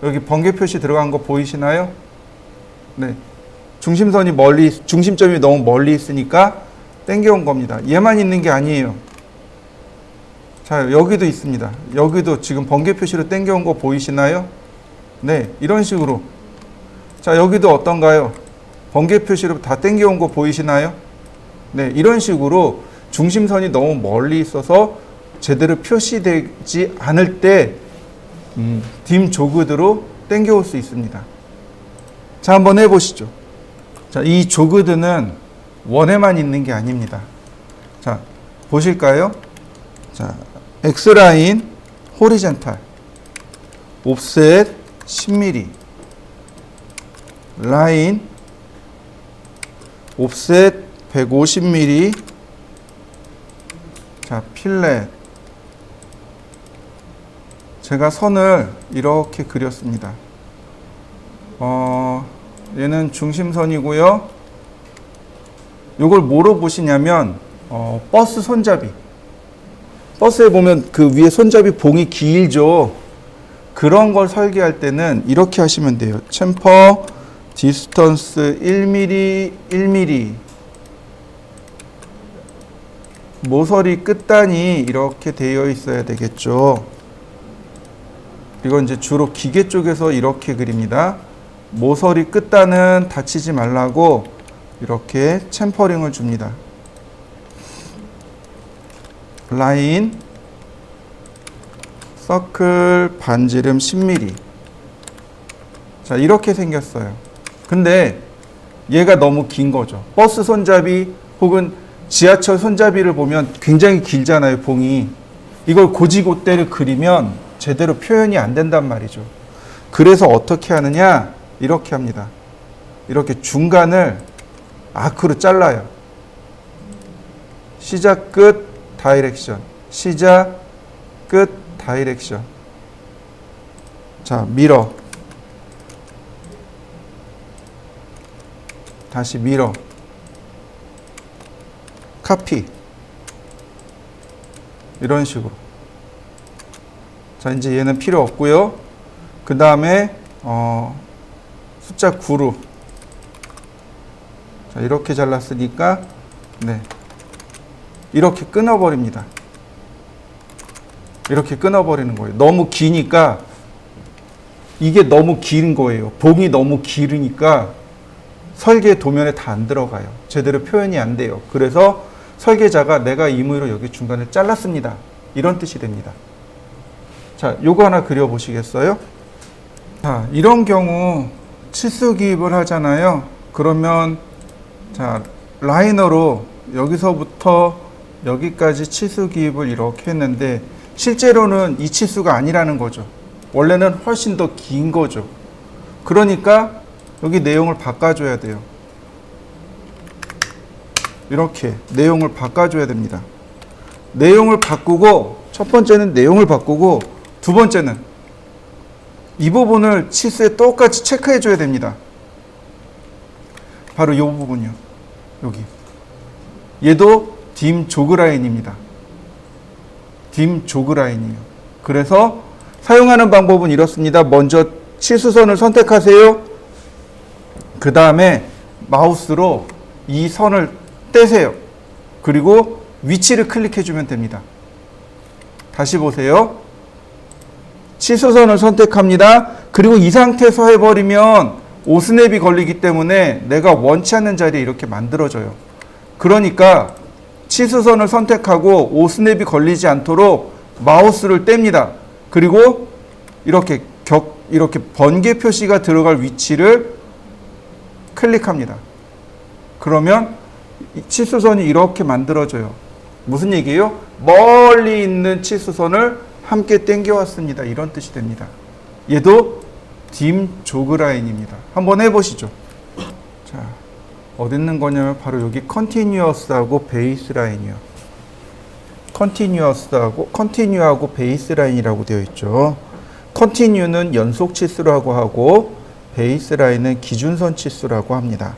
여기 번개 표시 들어간 거 보이시나요? 네. 중심점이 너무 멀리 있으니까 땡겨온 겁니다. 얘만 있는 게 아니에요. 자, 여기도 있습니다. 여기도 지금 번개 표시로 땡겨온 거 보이시나요? 네, 이런 식으로. 자, 여기도 어떤가요? 번개 표시로 다 땡겨온 거 보이시나요? 네, 이런 식으로 중심선이 너무 멀리 있어서 제대로 표시되지 않을 때 딤 조그드로 땡겨올 수 있습니다. 자, 한번 해보시죠. 자, 이 조그드는 원에만 있는 게 아닙니다. 자, 보실까요? 자, X라인 호리젠탈 옵셋 10mm 라인 옵셋 150mm 자, 필렛 제가 선을 이렇게 그렸습니다. 얘는 중심선이고요. 이걸 뭐로 보시냐면 버스 손잡이. 버스에 보면 그 위에 손잡이 봉이 길죠. 그런 걸 설계할 때는 이렇게 하시면 돼요. 챔퍼 디스턴스 1mm 1mm 모서리 끝단이 이렇게 되어 있어야 되겠죠. 이건 이제 주로 기계 쪽에서 이렇게 그립니다. 모서리 끝단은 다치지 말라고 이렇게 챔퍼링을 줍니다. 라인 서클 반지름 10mm 자, 이렇게 생겼어요. 근데 얘가 너무 긴 거죠. 버스 손잡이 혹은 지하철 손잡이를 보면 굉장히 길잖아요, 봉이. 이걸 고지고대를 그리면 제대로 표현이 안 된단 말이죠. 그래서 어떻게 하느냐? 이렇게 합니다. 이렇게 중간을 아크로 잘라요. 시작, 끝, 다이렉션. 시작, 끝, 다이렉션. 자, 밀어. 다시 밀어. 카피. 이런 식으로. 자, 이제 얘는 필요 없고요. 그 다음에 숫자 9로 자, 이렇게 잘랐으니까 네, 이렇게 끊어버립니다. 이렇게 끊어버리는 거예요. 너무 기니까 이게 너무 긴 거예요. 봉이 너무 길으니까 설계 도면에 다 안 들어가요. 제대로 표현이 안 돼요. 그래서 설계자가 내가 임의로 여기 중간을 잘랐습니다. 이런 뜻이 됩니다. 자, 요거 하나 그려보시겠어요? 자, 이런 경우 치수 기입을 하잖아요. 그러면 자, 라이너로 여기서부터 여기까지 치수 기입을 이렇게 했는데 실제로는 이 치수가 아니라는 거죠. 원래는 훨씬 더 긴 거죠. 그러니까 여기 내용을 바꿔줘야 돼요. 이렇게 내용을 바꿔줘야 됩니다. 내용을 바꾸고 첫 번째는 내용을 바꾸고 두 번째는 이 부분을 치수에 똑같이 체크해 줘야 됩니다. 바로 이 부분이요. 여기. 얘도 딤 조그 라인입니다. 딤 조그 라인이에요. 그래서 사용하는 방법은 이렇습니다. 먼저 치수선을 선택하세요. 그 다음에 마우스로 이 선을 떼세요. 그리고 위치를 클릭해 주면 됩니다. 다시 보세요. 치수선을 선택합니다. 그리고 이 상태에서 해버리면 오스냅이 걸리기 때문에 내가 원치 않는 자리에 이렇게 만들어져요. 그러니까 치수선을 선택하고 오스냅이 걸리지 않도록 마우스를 뗍니다. 그리고 이렇게 번개 표시가 들어갈 위치를 클릭합니다. 그러면 치수선이 이렇게 만들어져요. 무슨 얘기예요? 멀리 있는 치수선을 함께 당겨왔습니다. 이런 뜻이 됩니다. 얘도 dim jog line입니다. 한번 해보시죠. 자, 어디 있는 거냐면 바로 여기 continuous하고 baseline이요. continue하고 baseline이라고 되어 있죠. continue는 연속 치수라고 하고 baseline은 기준선 치수라고 합니다.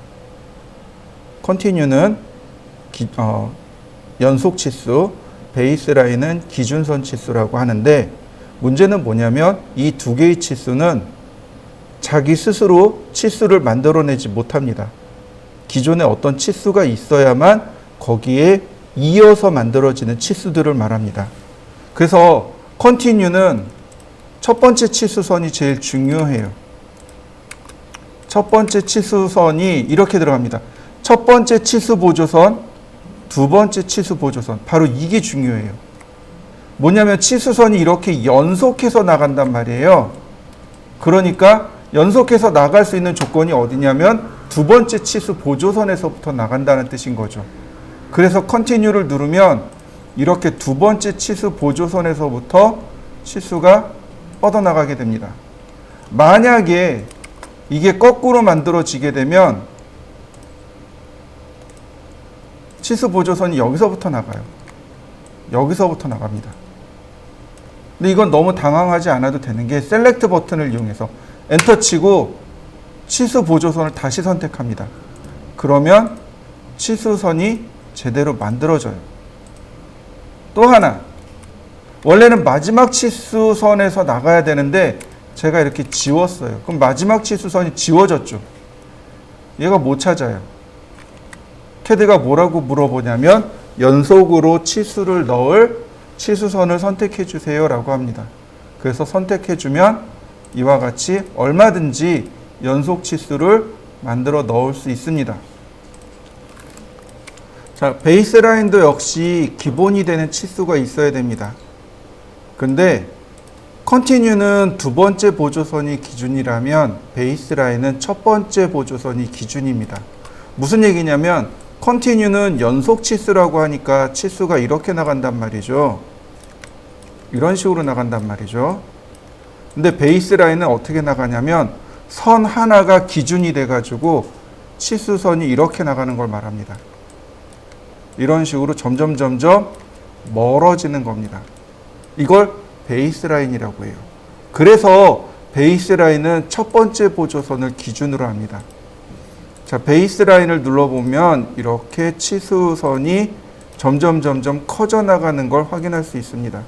continue는 연속 치수, 베이스라인은 기준선 치수라고 하는데 문제는 뭐냐면 이 두 개의 치수는 자기 스스로 치수를 만들어내지 못합니다. 기존에 어떤 치수가 있어야만 거기에 이어서 만들어지는 치수들을 말합니다. 그래서 컨티뉴는 첫 번째 치수선이 제일 중요해요. 첫 번째 치수선이 이렇게 들어갑니다. 첫 번째 치수 보조선, 두 번째 치수 보조선. 바로 이게 중요해요. 뭐냐면 치수선이 이렇게 연속해서 나간단 말이에요. 그러니까 연속해서 나갈 수 있는 조건이 어디냐면 두 번째 치수 보조선에서부터 나간다는 뜻인 거죠. 그래서 컨티뉴를 누르면 이렇게 두 번째 치수 보조선에서부터 치수가 뻗어나가게 됩니다. 만약에 이게 거꾸로 만들어지게 되면 치수 보조선이 여기서부터 나가요. 여기서부터 나갑니다. 근데 이건 너무 당황하지 않아도 되는 게 셀렉트 버튼을 이용해서 엔터 치고 치수 보조선을 다시 선택합니다. 그러면 치수선이 제대로 만들어져요. 또 하나, 원래는 마지막 치수선에서 나가야 되는데 제가 이렇게 지웠어요. 그럼 마지막 치수선이 지워졌죠. 얘가 못 찾아요. 캐드가 뭐라고 물어보냐면 연속으로 치수를 넣을 치수선을 선택해 주세요 라고 합니다. 그래서 선택해 주면 이와 같이 얼마든지 연속 치수를 만들어 넣을 수 있습니다. 자, 베이스라인도 역시 기본이 되는 치수가 있어야 됩니다. 근데 컨티뉴는 두 번째 보조선이 기준이라면 베이스라인은 첫 번째 보조선이 기준입니다. 무슨 얘기냐면 컨티뉴는 연속 치수라고 하니까 치수가 이렇게 나간단 말이죠. 이런 식으로 나간단 말이죠. 근데 베이스라인은 어떻게 나가냐면 선 하나가 기준이 돼가지고 치수선이 이렇게 나가는 걸 말합니다. 이런 식으로 점점 멀어지는 겁니다. 이걸 베이스라인이라고 해요. 그래서 베이스라인은 첫 번째 보조선을 기준으로 합니다. 자, 베이스라인을 눌러보면 이렇게 치수선이 점점 커져 나가는 걸 확인할 수 있습니다.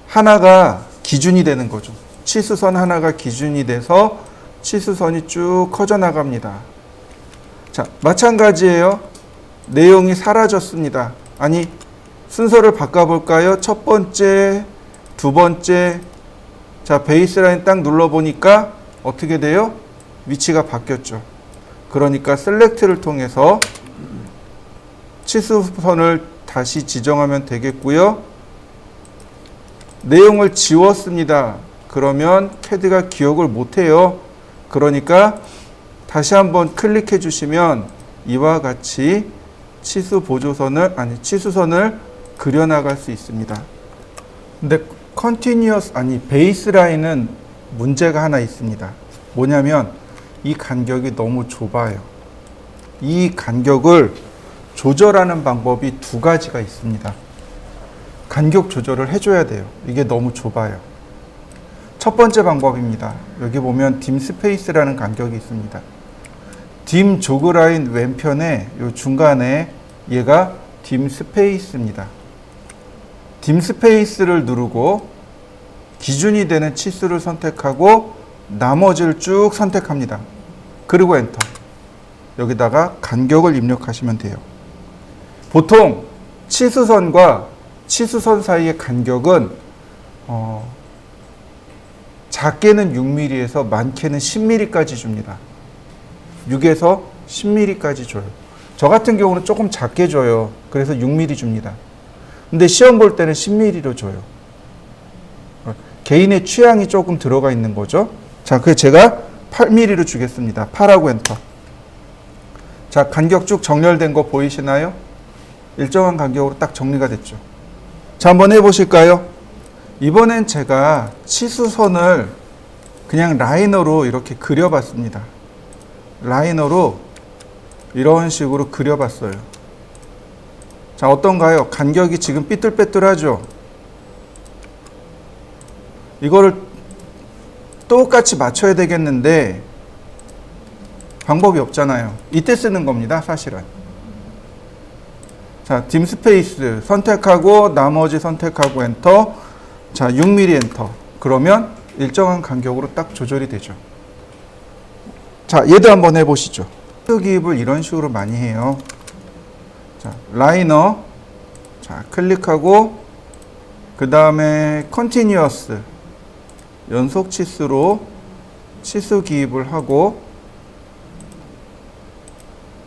하나가 기준이 되는 거죠. 치수선 하나가 기준이 돼서 치수선이 쭉 커져 나갑니다. 자, 마찬가지예요. 내용이 사라졌습니다. 아니, 순서를 바꿔볼까요? 첫 번째, 두 번째. 자, 베이스라인 딱 눌러보니까 어떻게 돼요? 위치가 바뀌었죠. 그러니까 셀렉트를 통해서 치수선을 다시 지정하면 되겠고요. 내용을 지웠습니다. 그러면 캐드가 기억을 못해요. 그러니까 다시 한번 클릭해 주시면 이와 같이 치수선을 그려나갈 수 있습니다. 근데 베이스라인은 문제가 하나 있습니다. 뭐냐면 이 간격이 너무 좁아요. 이 간격을 조절하는 방법이 두 가지가 있습니다. 간격 조절을 해줘야 돼요. 이게 너무 좁아요. 첫 번째 방법입니다. 여기 보면 dim space라는 간격이 있습니다. dim jog line 왼편에 요 중간에 얘가 dim space입니다. dim space를 누르고 기준이 되는 치수를 선택하고 나머지를 쭉 선택합니다. 그리고 엔터. 여기다가 간격을 입력하시면 돼요. 보통 치수선과 치수선 사이의 간격은 작게는 6mm에서 많게는 10mm까지 줍니다. 6에서 10mm까지 줘요. 저 같은 경우는 조금 작게 줘요. 그래서 6mm 줍니다. 근데 시험 볼 때는 10mm로 줘요. 개인의 취향이 조금 들어가 있는 거죠. 자, 그래서 제가 8mm로 주겠습니다. 8하고 엔터. 자, 간격 쭉 정렬된 거 보이시나요? 일정한 간격으로 딱 정리가 됐죠. 자, 한번 해보실까요? 이번엔 제가 치수선을 그냥 라이너로 이렇게 그려봤습니다. 라이너로 이런 식으로 그려봤어요. 자, 어떤가요? 간격이 지금 삐뚤빼뚤하죠? 이거를 똑같이 맞춰야 되겠는데 방법이 없잖아요. 이때 쓰는 겁니다, 사실은. 자, dim 스페이스 선택하고 나머지 선택하고 엔터. 자, 6mm 엔터. 그러면 일정한 간격으로 딱 조절이 되죠. 자, 얘도 한번 해보시죠. 기입을 이런 식으로 많이 해요. 자, 라이너. 자, 클릭하고 그 다음에 컨티뉴어스 연속 치수로 치수 기입을 하고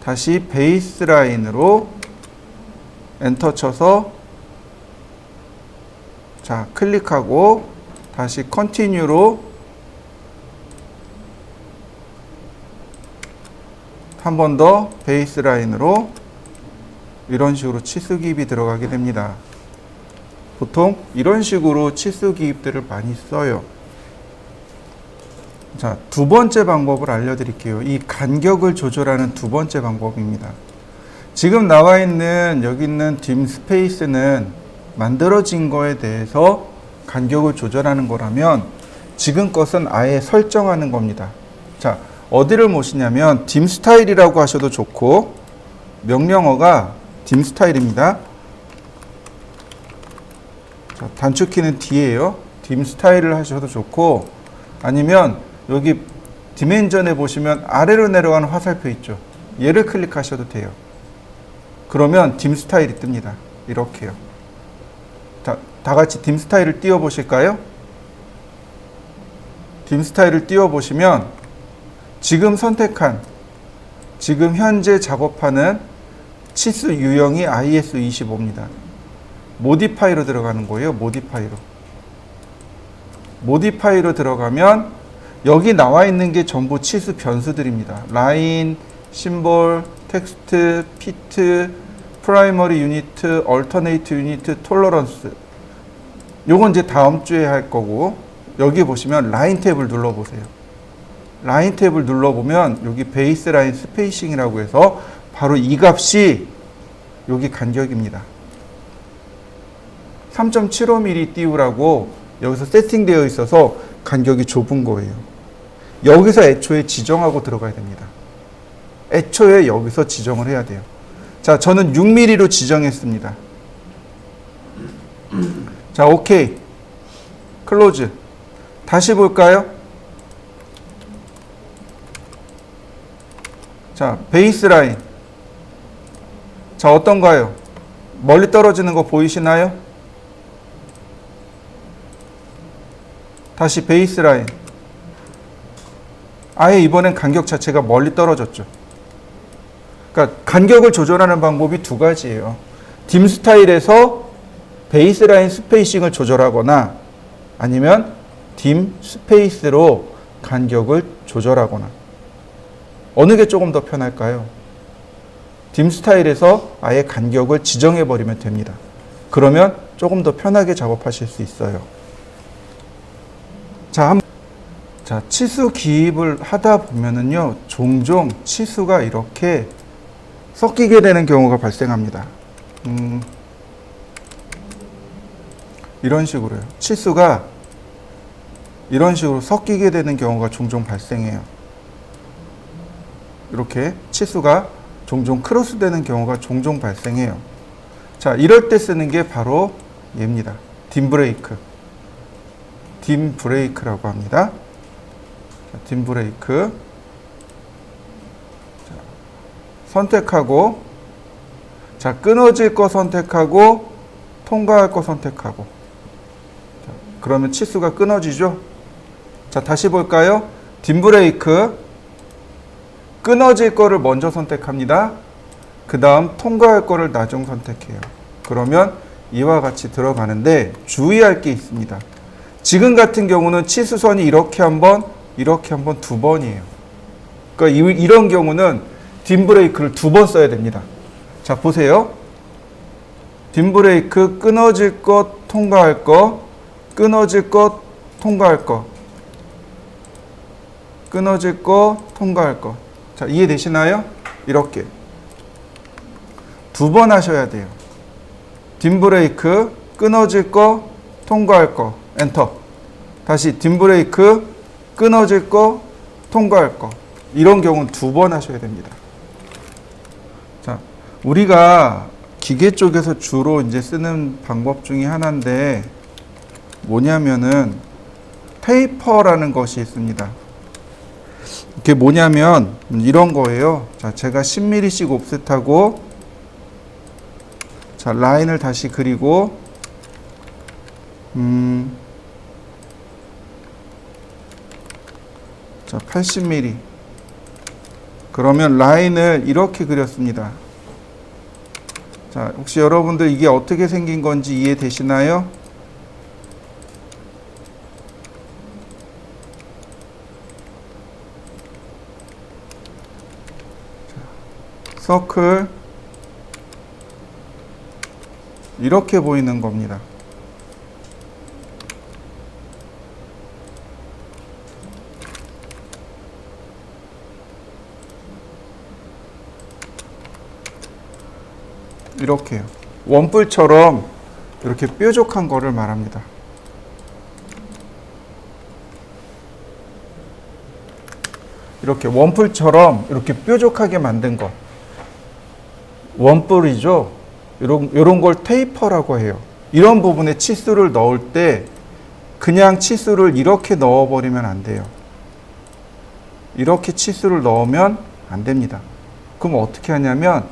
다시 베이스 라인으로 엔터 쳐서 자, 클릭하고 다시 컨티뉴로 한 번 더 베이스 라인으로 이런 식으로 치수 기입이 들어가게 됩니다. 보통 이런 식으로 치수 기입들을 많이 써요. 자, 두 번째 방법을 알려드릴게요. 이 간격을 조절하는 두 번째 방법입니다. 지금 나와 있는 여기 있는 dim 스페이스는 만들어진 거에 대해서 간격을 조절하는 거라면 지금 것은 아예 설정하는 겁니다. 자, 어디를 모시냐면 dim 스타일이라고 하셔도 좋고 명령어가 dim 스타일입니다. 자, 단축키는 D예요. dim 스타일을 하셔도 좋고 아니면 여기 디멘전에 보시면 아래로 내려가는 화살표 있죠. 얘를 클릭하셔도 돼요. 그러면 dim 스타일이 뜹니다. 이렇게요. 자, 다 같이 dim 스타일을 띄워 보실까요? dim 스타일을 띄워 보시면 지금 선택한 지금 현재 작업하는 치수 유형이 IS25입니다. 모디파이로 들어가는 거예요. 모디파이로. 모디파이로 들어가면 여기 나와 있는 게 전부 치수 변수들입니다. 라인, 심볼, 텍스트, 피트, 프라이머리 유니트, 얼터네이트 유니트, 톨러런스. 요건 이제 다음 주에 할 거고 여기 보시면 라인 탭을 눌러보세요. 라인 탭을 눌러보면 여기 베이스 라인 스페이싱이라고 해서 바로 이 값이 여기 간격입니다. 3.75mm 띄우라고 여기서 세팅되어 있어서 간격이 좁은 거예요. 여기서 애초에 지정하고 들어가야 됩니다. 애초에 여기서 지정을 해야 돼요. 자, 저는 6mm로 지정했습니다. 자, 오케이. 클로즈. 다시 볼까요? 자, 베이스 라인. 자, 어떤가요? 멀리 떨어지는 거 보이시나요? 다시 베이스 라인. 아예 이번엔 간격 자체가 멀리 떨어졌죠. 그러니까 간격을 조절하는 방법이 두 가지예요. dim 스타일에서 베이스 라인 스페이싱을 조절하거나 아니면 dim 스페이스로 간격을 조절하거나. 어느 게 조금 더 편할까요? dim 스타일에서 아예 간격을 지정해 버리면 됩니다. 그러면 조금 더 편하게 작업하실 수 있어요. 자, 치수 기입을 하다 보면은요, 종종 치수가 이렇게 섞이게 되는 경우가 발생합니다. 이런 식으로요. 치수가 이런 식으로 섞이게 되는 경우가 종종 발생해요. 이렇게 치수가 종종 크로스되는 경우가 종종 발생해요. 자, 이럴 때 쓰는 게 바로 얘입니다. dim 브레이크. dim 브레이크라고 합니다. 자, dim 브레이크. 자, 선택하고, 자, 끊어질 거 선택하고, 통과할 거 선택하고. 자, 그러면 치수가 끊어지죠? 자, 다시 볼까요? dim 브레이크. 끊어질 거를 먼저 선택합니다. 그 다음 통과할 거를 나중 선택해요. 그러면 이와 같이 들어가는데 주의할 게 있습니다. 지금 같은 경우는 치수선이 이렇게 한 번, 이렇게 한 번, 두 번이에요. 그러니까 이런 경우는 dim 브레이크를 두 번 써야 됩니다. 자, 보세요. dim 브레이크 끊어질 것, 통과할 거, 끊어질 것, 통과할 거, 끊어질 거, 통과할 거. 자, 이해되시나요? 이렇게 두 번 하셔야 돼요. dim 브레이크, 끊어질 거, 통과할 거, 엔터. 다시 dim 브레이크, 끊어질 거, 통과할 거. 이런 경우는 두 번 하셔야 됩니다. 자, 우리가 기계 쪽에서 주로 이제 쓰는 방법 중에 하나인데 뭐냐면은 테이퍼라는 것이 있습니다. 이게 뭐냐면 이런 거예요. 자, 제가 10mm씩 옵셋하고, 자, 라인을 다시 그리고, 자, 80mm. 그러면 라인을 이렇게 그렸습니다. 자, 혹시 여러분들 이게 어떻게 생긴 건지 이해되시나요? 서클 이렇게 보이는 겁니다. 이렇게요. 원뿔처럼 이렇게 뾰족한 거를 말합니다. 이렇게 원뿔처럼 이렇게 뾰족하게 만든 거. 원뿔이죠. 이런 걸 테이퍼라고 해요. 이런 부분에 치수를 넣을 때 그냥 치수를 이렇게 넣어버리면 안 돼요. 이렇게 치수를 넣으면 안 됩니다. 그럼 어떻게 하냐면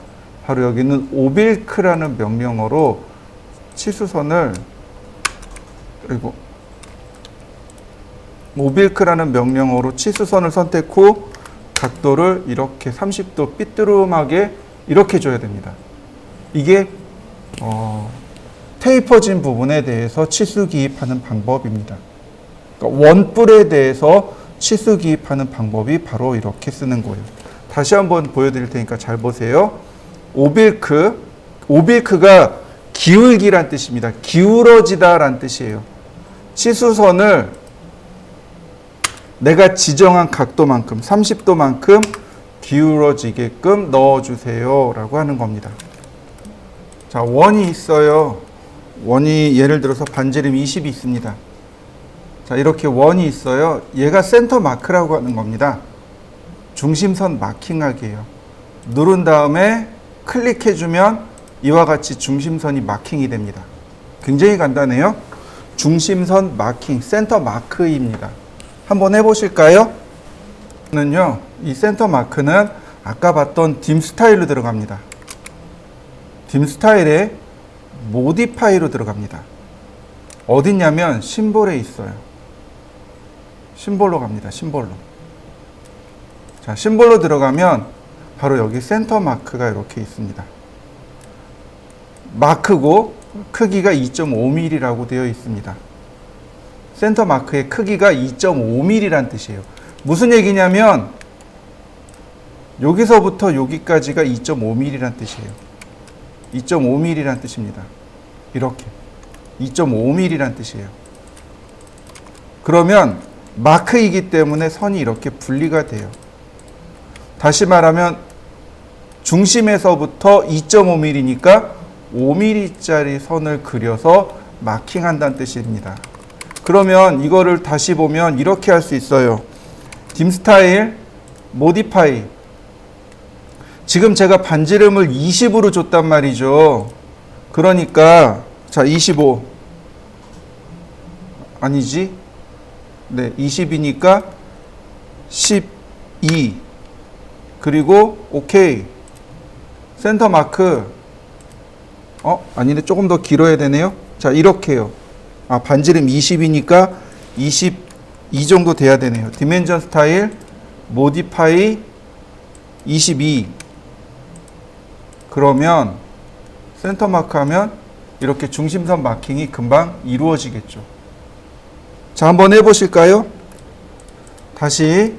바로 여기는 오빌크라는 명령어로 치수선을, 그리고 오빌크라는 명령어로 치수선을 선택 후 각도를 이렇게 30도 삐뚤음하게 이렇게 줘야 됩니다. 이게 테이퍼진 부분에 대해서 치수 기입하는 방법입니다. 그러니까 원뿔에 대해서 치수 기입하는 방법이 바로 이렇게 쓰는 거예요. 다시 한번 보여드릴 테니까 잘 보세요. 오빌크, 오빌크가 기울기란 뜻입니다. 기울어지다 란 뜻이에요. 치수선을 내가 지정한 각도만큼, 30도만큼 기울어지게끔 넣어주세요 라고 하는 겁니다. 자, 원이 있어요. 원이 예를 들어서 반지름 20이 있습니다. 자, 이렇게 원이 있어요. 얘가 센터 마크라고 하는 겁니다. 중심선 마킹하기예요. 누른 다음에 클릭해주면 이와 같이 중심선이 마킹이 됩니다. 굉장히 간단해요. 중심선 마킹, 센터 마크입니다. 한번 해보실까요? 이 센터 마크는 아까 봤던 dim 스타일로 들어갑니다. dim 스타일에 모디파이로 들어갑니다. 어딨냐면 심볼에 있어요. 심볼로 갑니다. 심볼로. 자, 심볼로 들어가면 바로 여기 센터 마크가 이렇게 있습니다. 마크고 크기가 2.5mm라고 되어 있습니다. 센터 마크의 크기가 2.5mm란 뜻이에요. 무슨 얘기냐면 여기서부터 여기까지가 2.5mm란 뜻이에요. 2.5mm란 뜻입니다. 이렇게 2.5mm란 뜻이에요. 그러면 마크이기 때문에 선이 이렇게 분리가 돼요. 다시 말하면 중심에서부터 2.5mm니까 5mm짜리 선을 그려서 마킹한다는 뜻입니다. 그러면 이거를 다시 보면 이렇게 할 수 있어요. dim 스타일, modify. 지금 제가 반지름을 20으로 줬단 말이죠. 그러니까 자, 25 아니지? 네, 20이니까 12 그리고 오케이. 센터 마크. 아니네. 조금 더 길어야 되네요. 자, 이렇게요. 반지름 20이니까 22 정도 돼야 되네요. 디멘전 스타일 모디파이 22. 그러면 센터 마크 하면 이렇게 중심선 마킹이 금방 이루어지겠죠. 자, 한번 해보실까요? 다시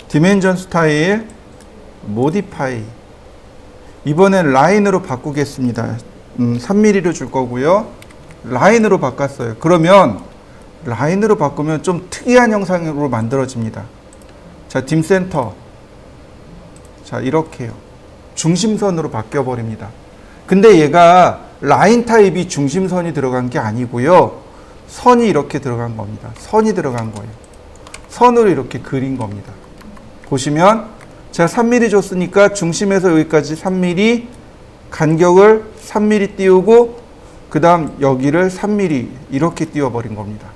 디멘전 스타일 모디파이. 이번엔 라인으로 바꾸겠습니다. 3mm로 줄 거고요. 라인으로 바꿨어요. 그러면 라인으로 바꾸면 좀 특이한 형상으로 만들어집니다. 자, 딤센터. 자, 이렇게요. 중심선으로 바뀌어 버립니다. 근데 얘가 라인 타입이 중심선이 들어간 게 아니고요. 선이 이렇게 들어간 겁니다. 선이 들어간 거예요. 선으로 이렇게 그린 겁니다. 보시면 제가 3mm 줬으니까 중심에서 여기까지 3mm, 간격을 3mm 띄우고 그 다음 여기를 3mm 이렇게 띄워버린 겁니다.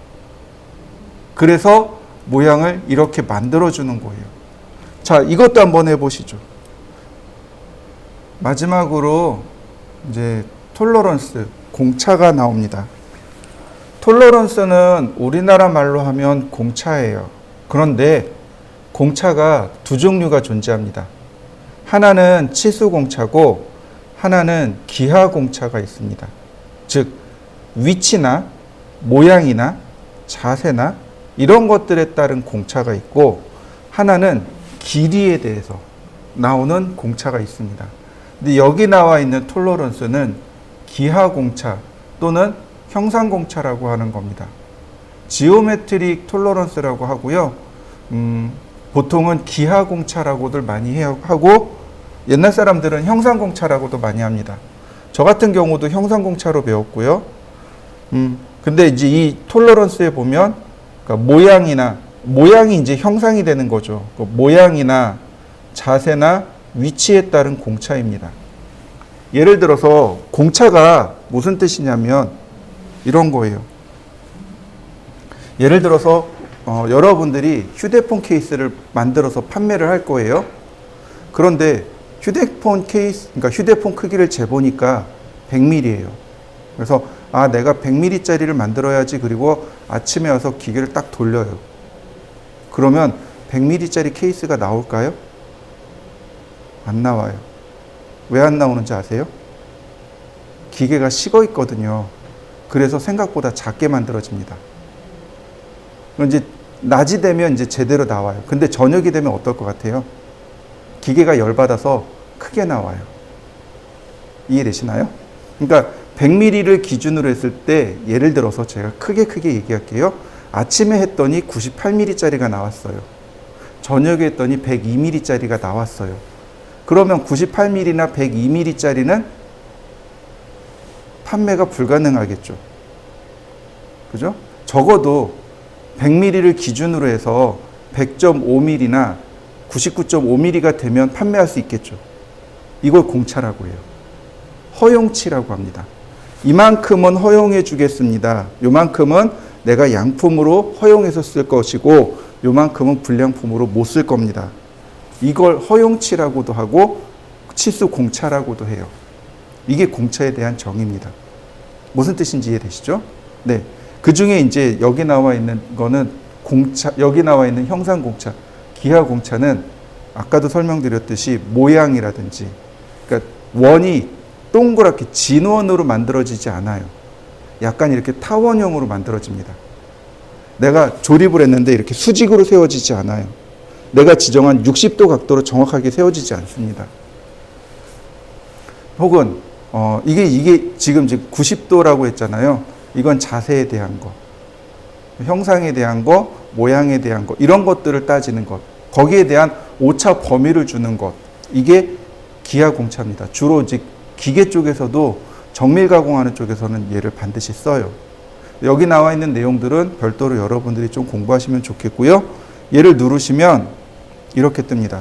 그래서 모양을 이렇게 만들어주는 거예요. 자, 이것도 한번 해보시죠. 마지막으로 이제 톨러런스, 공차가 나옵니다. 톨러런스는 우리나라 말로 하면 공차예요. 그런데 공차가 두 종류가 존재합니다. 하나는 치수공차고 하나는 기하공차가 있습니다. 즉 위치나 모양이나 자세나 이런 것들에 따른 공차가 있고 하나는 길이에 대해서 나오는 공차가 있습니다. 근데 여기 나와 있는 톨러런스는 기하공차 또는 형상공차라고 하는 겁니다. 지오메트릭 톨러런스라고 하고요. 보통은 기하공차라고들 많이 하고 옛날 사람들은 형상공차라고도 많이 합니다. 저 같은 경우도 형상공차로 배웠고요. 근데 이제 이 톨러런스에 보면 그러니까 모양이 이제 형상이 되는 거죠. 그 모양이나 자세나 위치에 따른 공차입니다. 예를 들어서 공차가 무슨 뜻이냐면 이런 거예요. 예를 들어서 여러분들이 휴대폰 케이스를 만들어서 판매를 할 거예요. 그런데 휴대폰 케이스, 그러니까 휴대폰 크기를 재보니까 100mm예요. 그래서 내가 100mm짜리를 만들어야지. 그리고 아침에 와서 기계를 딱 돌려요. 그러면 100mm짜리 케이스가 나올까요? 안 나와요. 왜 안 나오는지 아세요? 기계가 식어 있거든요. 그래서 생각보다 작게 만들어집니다. 이제 낮이 되면 이제 제대로 나와요. 근데 저녁이 되면 어떨 것 같아요? 기계가 열받아서 크게 나와요. 이해되시나요? 그러니까 100mm를 기준으로 했을 때 예를 들어서 제가 크게 얘기할게요. 아침에 했더니 98mm짜리가 나왔어요. 저녁에 했더니 102mm짜리가 나왔어요. 그러면 98mm나 102mm짜리는 판매가 불가능하겠죠. 그죠? 적어도 100mm를 기준으로 해서 100.5mm나 99.5mm가 되면 판매할 수 있겠죠. 이걸 공차라고 해요. 허용치라고 합니다. 이만큼은 허용해 주겠습니다. 요만큼은 내가 양품으로 허용해서 쓸 것이고 요만큼은 불량품으로 못 쓸 겁니다. 이걸 허용치라고도 하고 치수 공차라고도 해요. 이게 공차에 대한 정의입니다. 무슨 뜻인지 이해되시죠? 네. 그 중에 이제 여기 나와 있는 거는 공차, 여기 나와 있는 형상 공차, 기하 공차는 아까도 설명드렸듯이 모양이라든지, 그러니까 원이 동그랗게 진원으로 만들어지지 않아요. 약간 이렇게 타원형으로 만들어집니다. 내가 조립을 했는데 이렇게 수직으로 세워지지 않아요. 내가 지정한 60도 각도로 정확하게 세워지지 않습니다. 혹은 이게 지금 90도라고 했잖아요. 이건 자세에 대한 거, 형상에 대한 거, 모양에 대한 거, 이런 것들을 따지는 것, 거기에 대한 오차 범위를 주는 것, 이게 기하 공차입니다. 주로 이제 기계 쪽에서도 정밀 가공하는 쪽에서는 얘를 반드시 써요. 여기 나와 있는 내용들은 별도로 여러분들이 좀 공부하시면 좋겠고요. 얘를 누르시면 이렇게 뜹니다.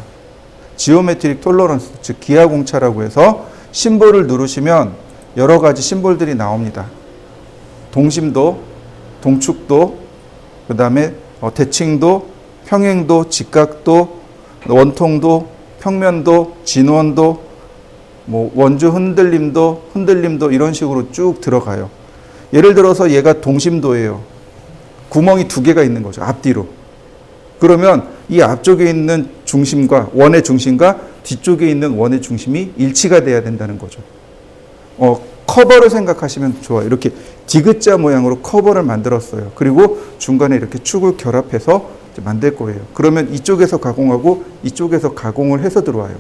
지오메트릭 톨러런스, 즉 기하 공차라고 해서 심볼을 누르시면 여러 가지 심볼들이 나옵니다. 동심도, 동축도, 그 다음에 대칭도, 평행도, 직각도, 원통도, 평면도, 진원도, 뭐 원주 흔들림도 이런 식으로 쭉 들어가요. 예를 들어서 얘가 동심도예요. 구멍이 두 개가 있는 거죠. 앞뒤로. 그러면 이 앞쪽에 있는 중심과 원의 중심과 뒤쪽에 있는 원의 중심이 일치가 돼야 된다는 거죠. 커버를 생각하시면 좋아요. 이렇게 디귿자 모양으로 커버를 만들었어요. 그리고 중간에 이렇게 축을 결합해서 만들 거예요. 그러면 이쪽에서 가공하고 이쪽에서 가공을 해서 들어와요.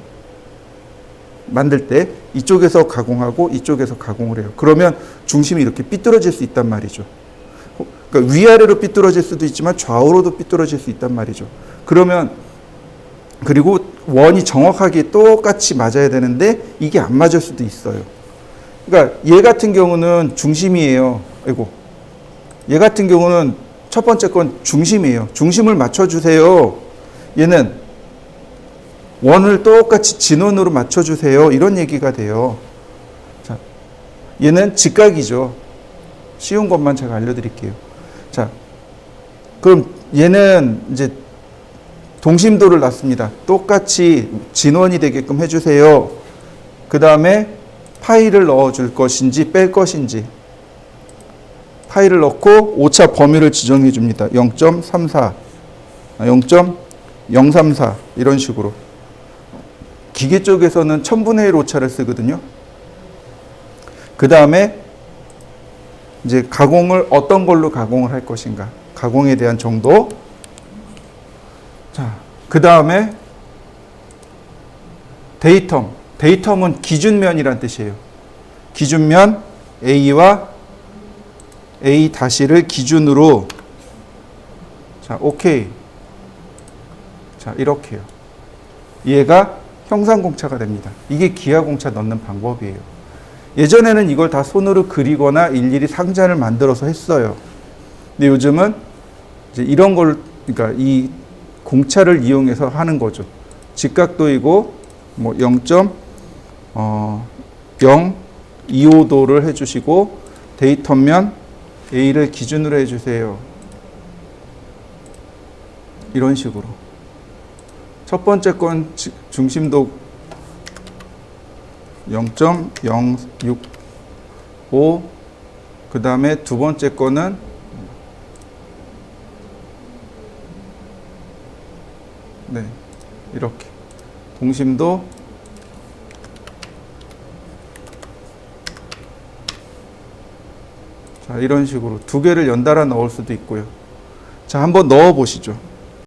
만들 때 이쪽에서 가공하고 이쪽에서 가공을 해요. 그러면 중심이 이렇게 삐뚤어질 수 있단 말이죠. 그러니까 위아래로 삐뚤어질 수도 있지만 좌우로도 삐뚤어질 수 있단 말이죠. 그러면 그리고 원이 정확하게 똑같이 맞아야 되는데 이게 안 맞을 수도 있어요. 그러니까 얘 같은 경우는 중심이에요. 아이고. 얘 같은 경우는 첫 번째 건 중심이에요. 중심을 맞춰주세요. 얘는 원을 똑같이 진원으로 맞춰주세요. 이런 얘기가 돼요. 자, 얘는 직각이죠. 쉬운 것만 제가 알려드릴게요. 자, 그럼 얘는 이제 동심도를 놨습니다. 똑같이 진원이 되게끔 해주세요. 그 다음에 파이를 넣어줄 것인지 뺄 것인지 파이를 넣고 오차 범위를 지정해 줍니다. 0.34, 0.034 이런 식으로. 기계 쪽에서는 1000분의 1 오차를 쓰거든요. 그 다음에 이제 가공을 어떤 걸로 가공을 할 것인가. 가공에 대한 정도. 자, 그 다음에 데이텀. 데이텀은 기준면이란 뜻이에요. 기준면 A와 A 다시를 기준으로. 자, 오케이. 자, 이렇게요. 얘가 형상공차가 됩니다. 이게 기하공차 넣는 방법이에요. 예전에는 이걸 다 손으로 그리거나 일일이 상자를 만들어서 했어요. 근데 요즘은 이제 이런 걸, 그러니까 이 공차를 이용해서 하는 거죠. 직각도이고, 뭐 0.025도를 해주시고, 데이텀면 A를 기준으로 해주세요. 이런 식으로. 첫 번째 건 중심도 0.065, 그 다음에 두 번째 거는 네, 이렇게 동심도 자, 이런 식으로 두 개를 연달아 넣을 수도 있고요. 자, 한번 넣어 보시죠.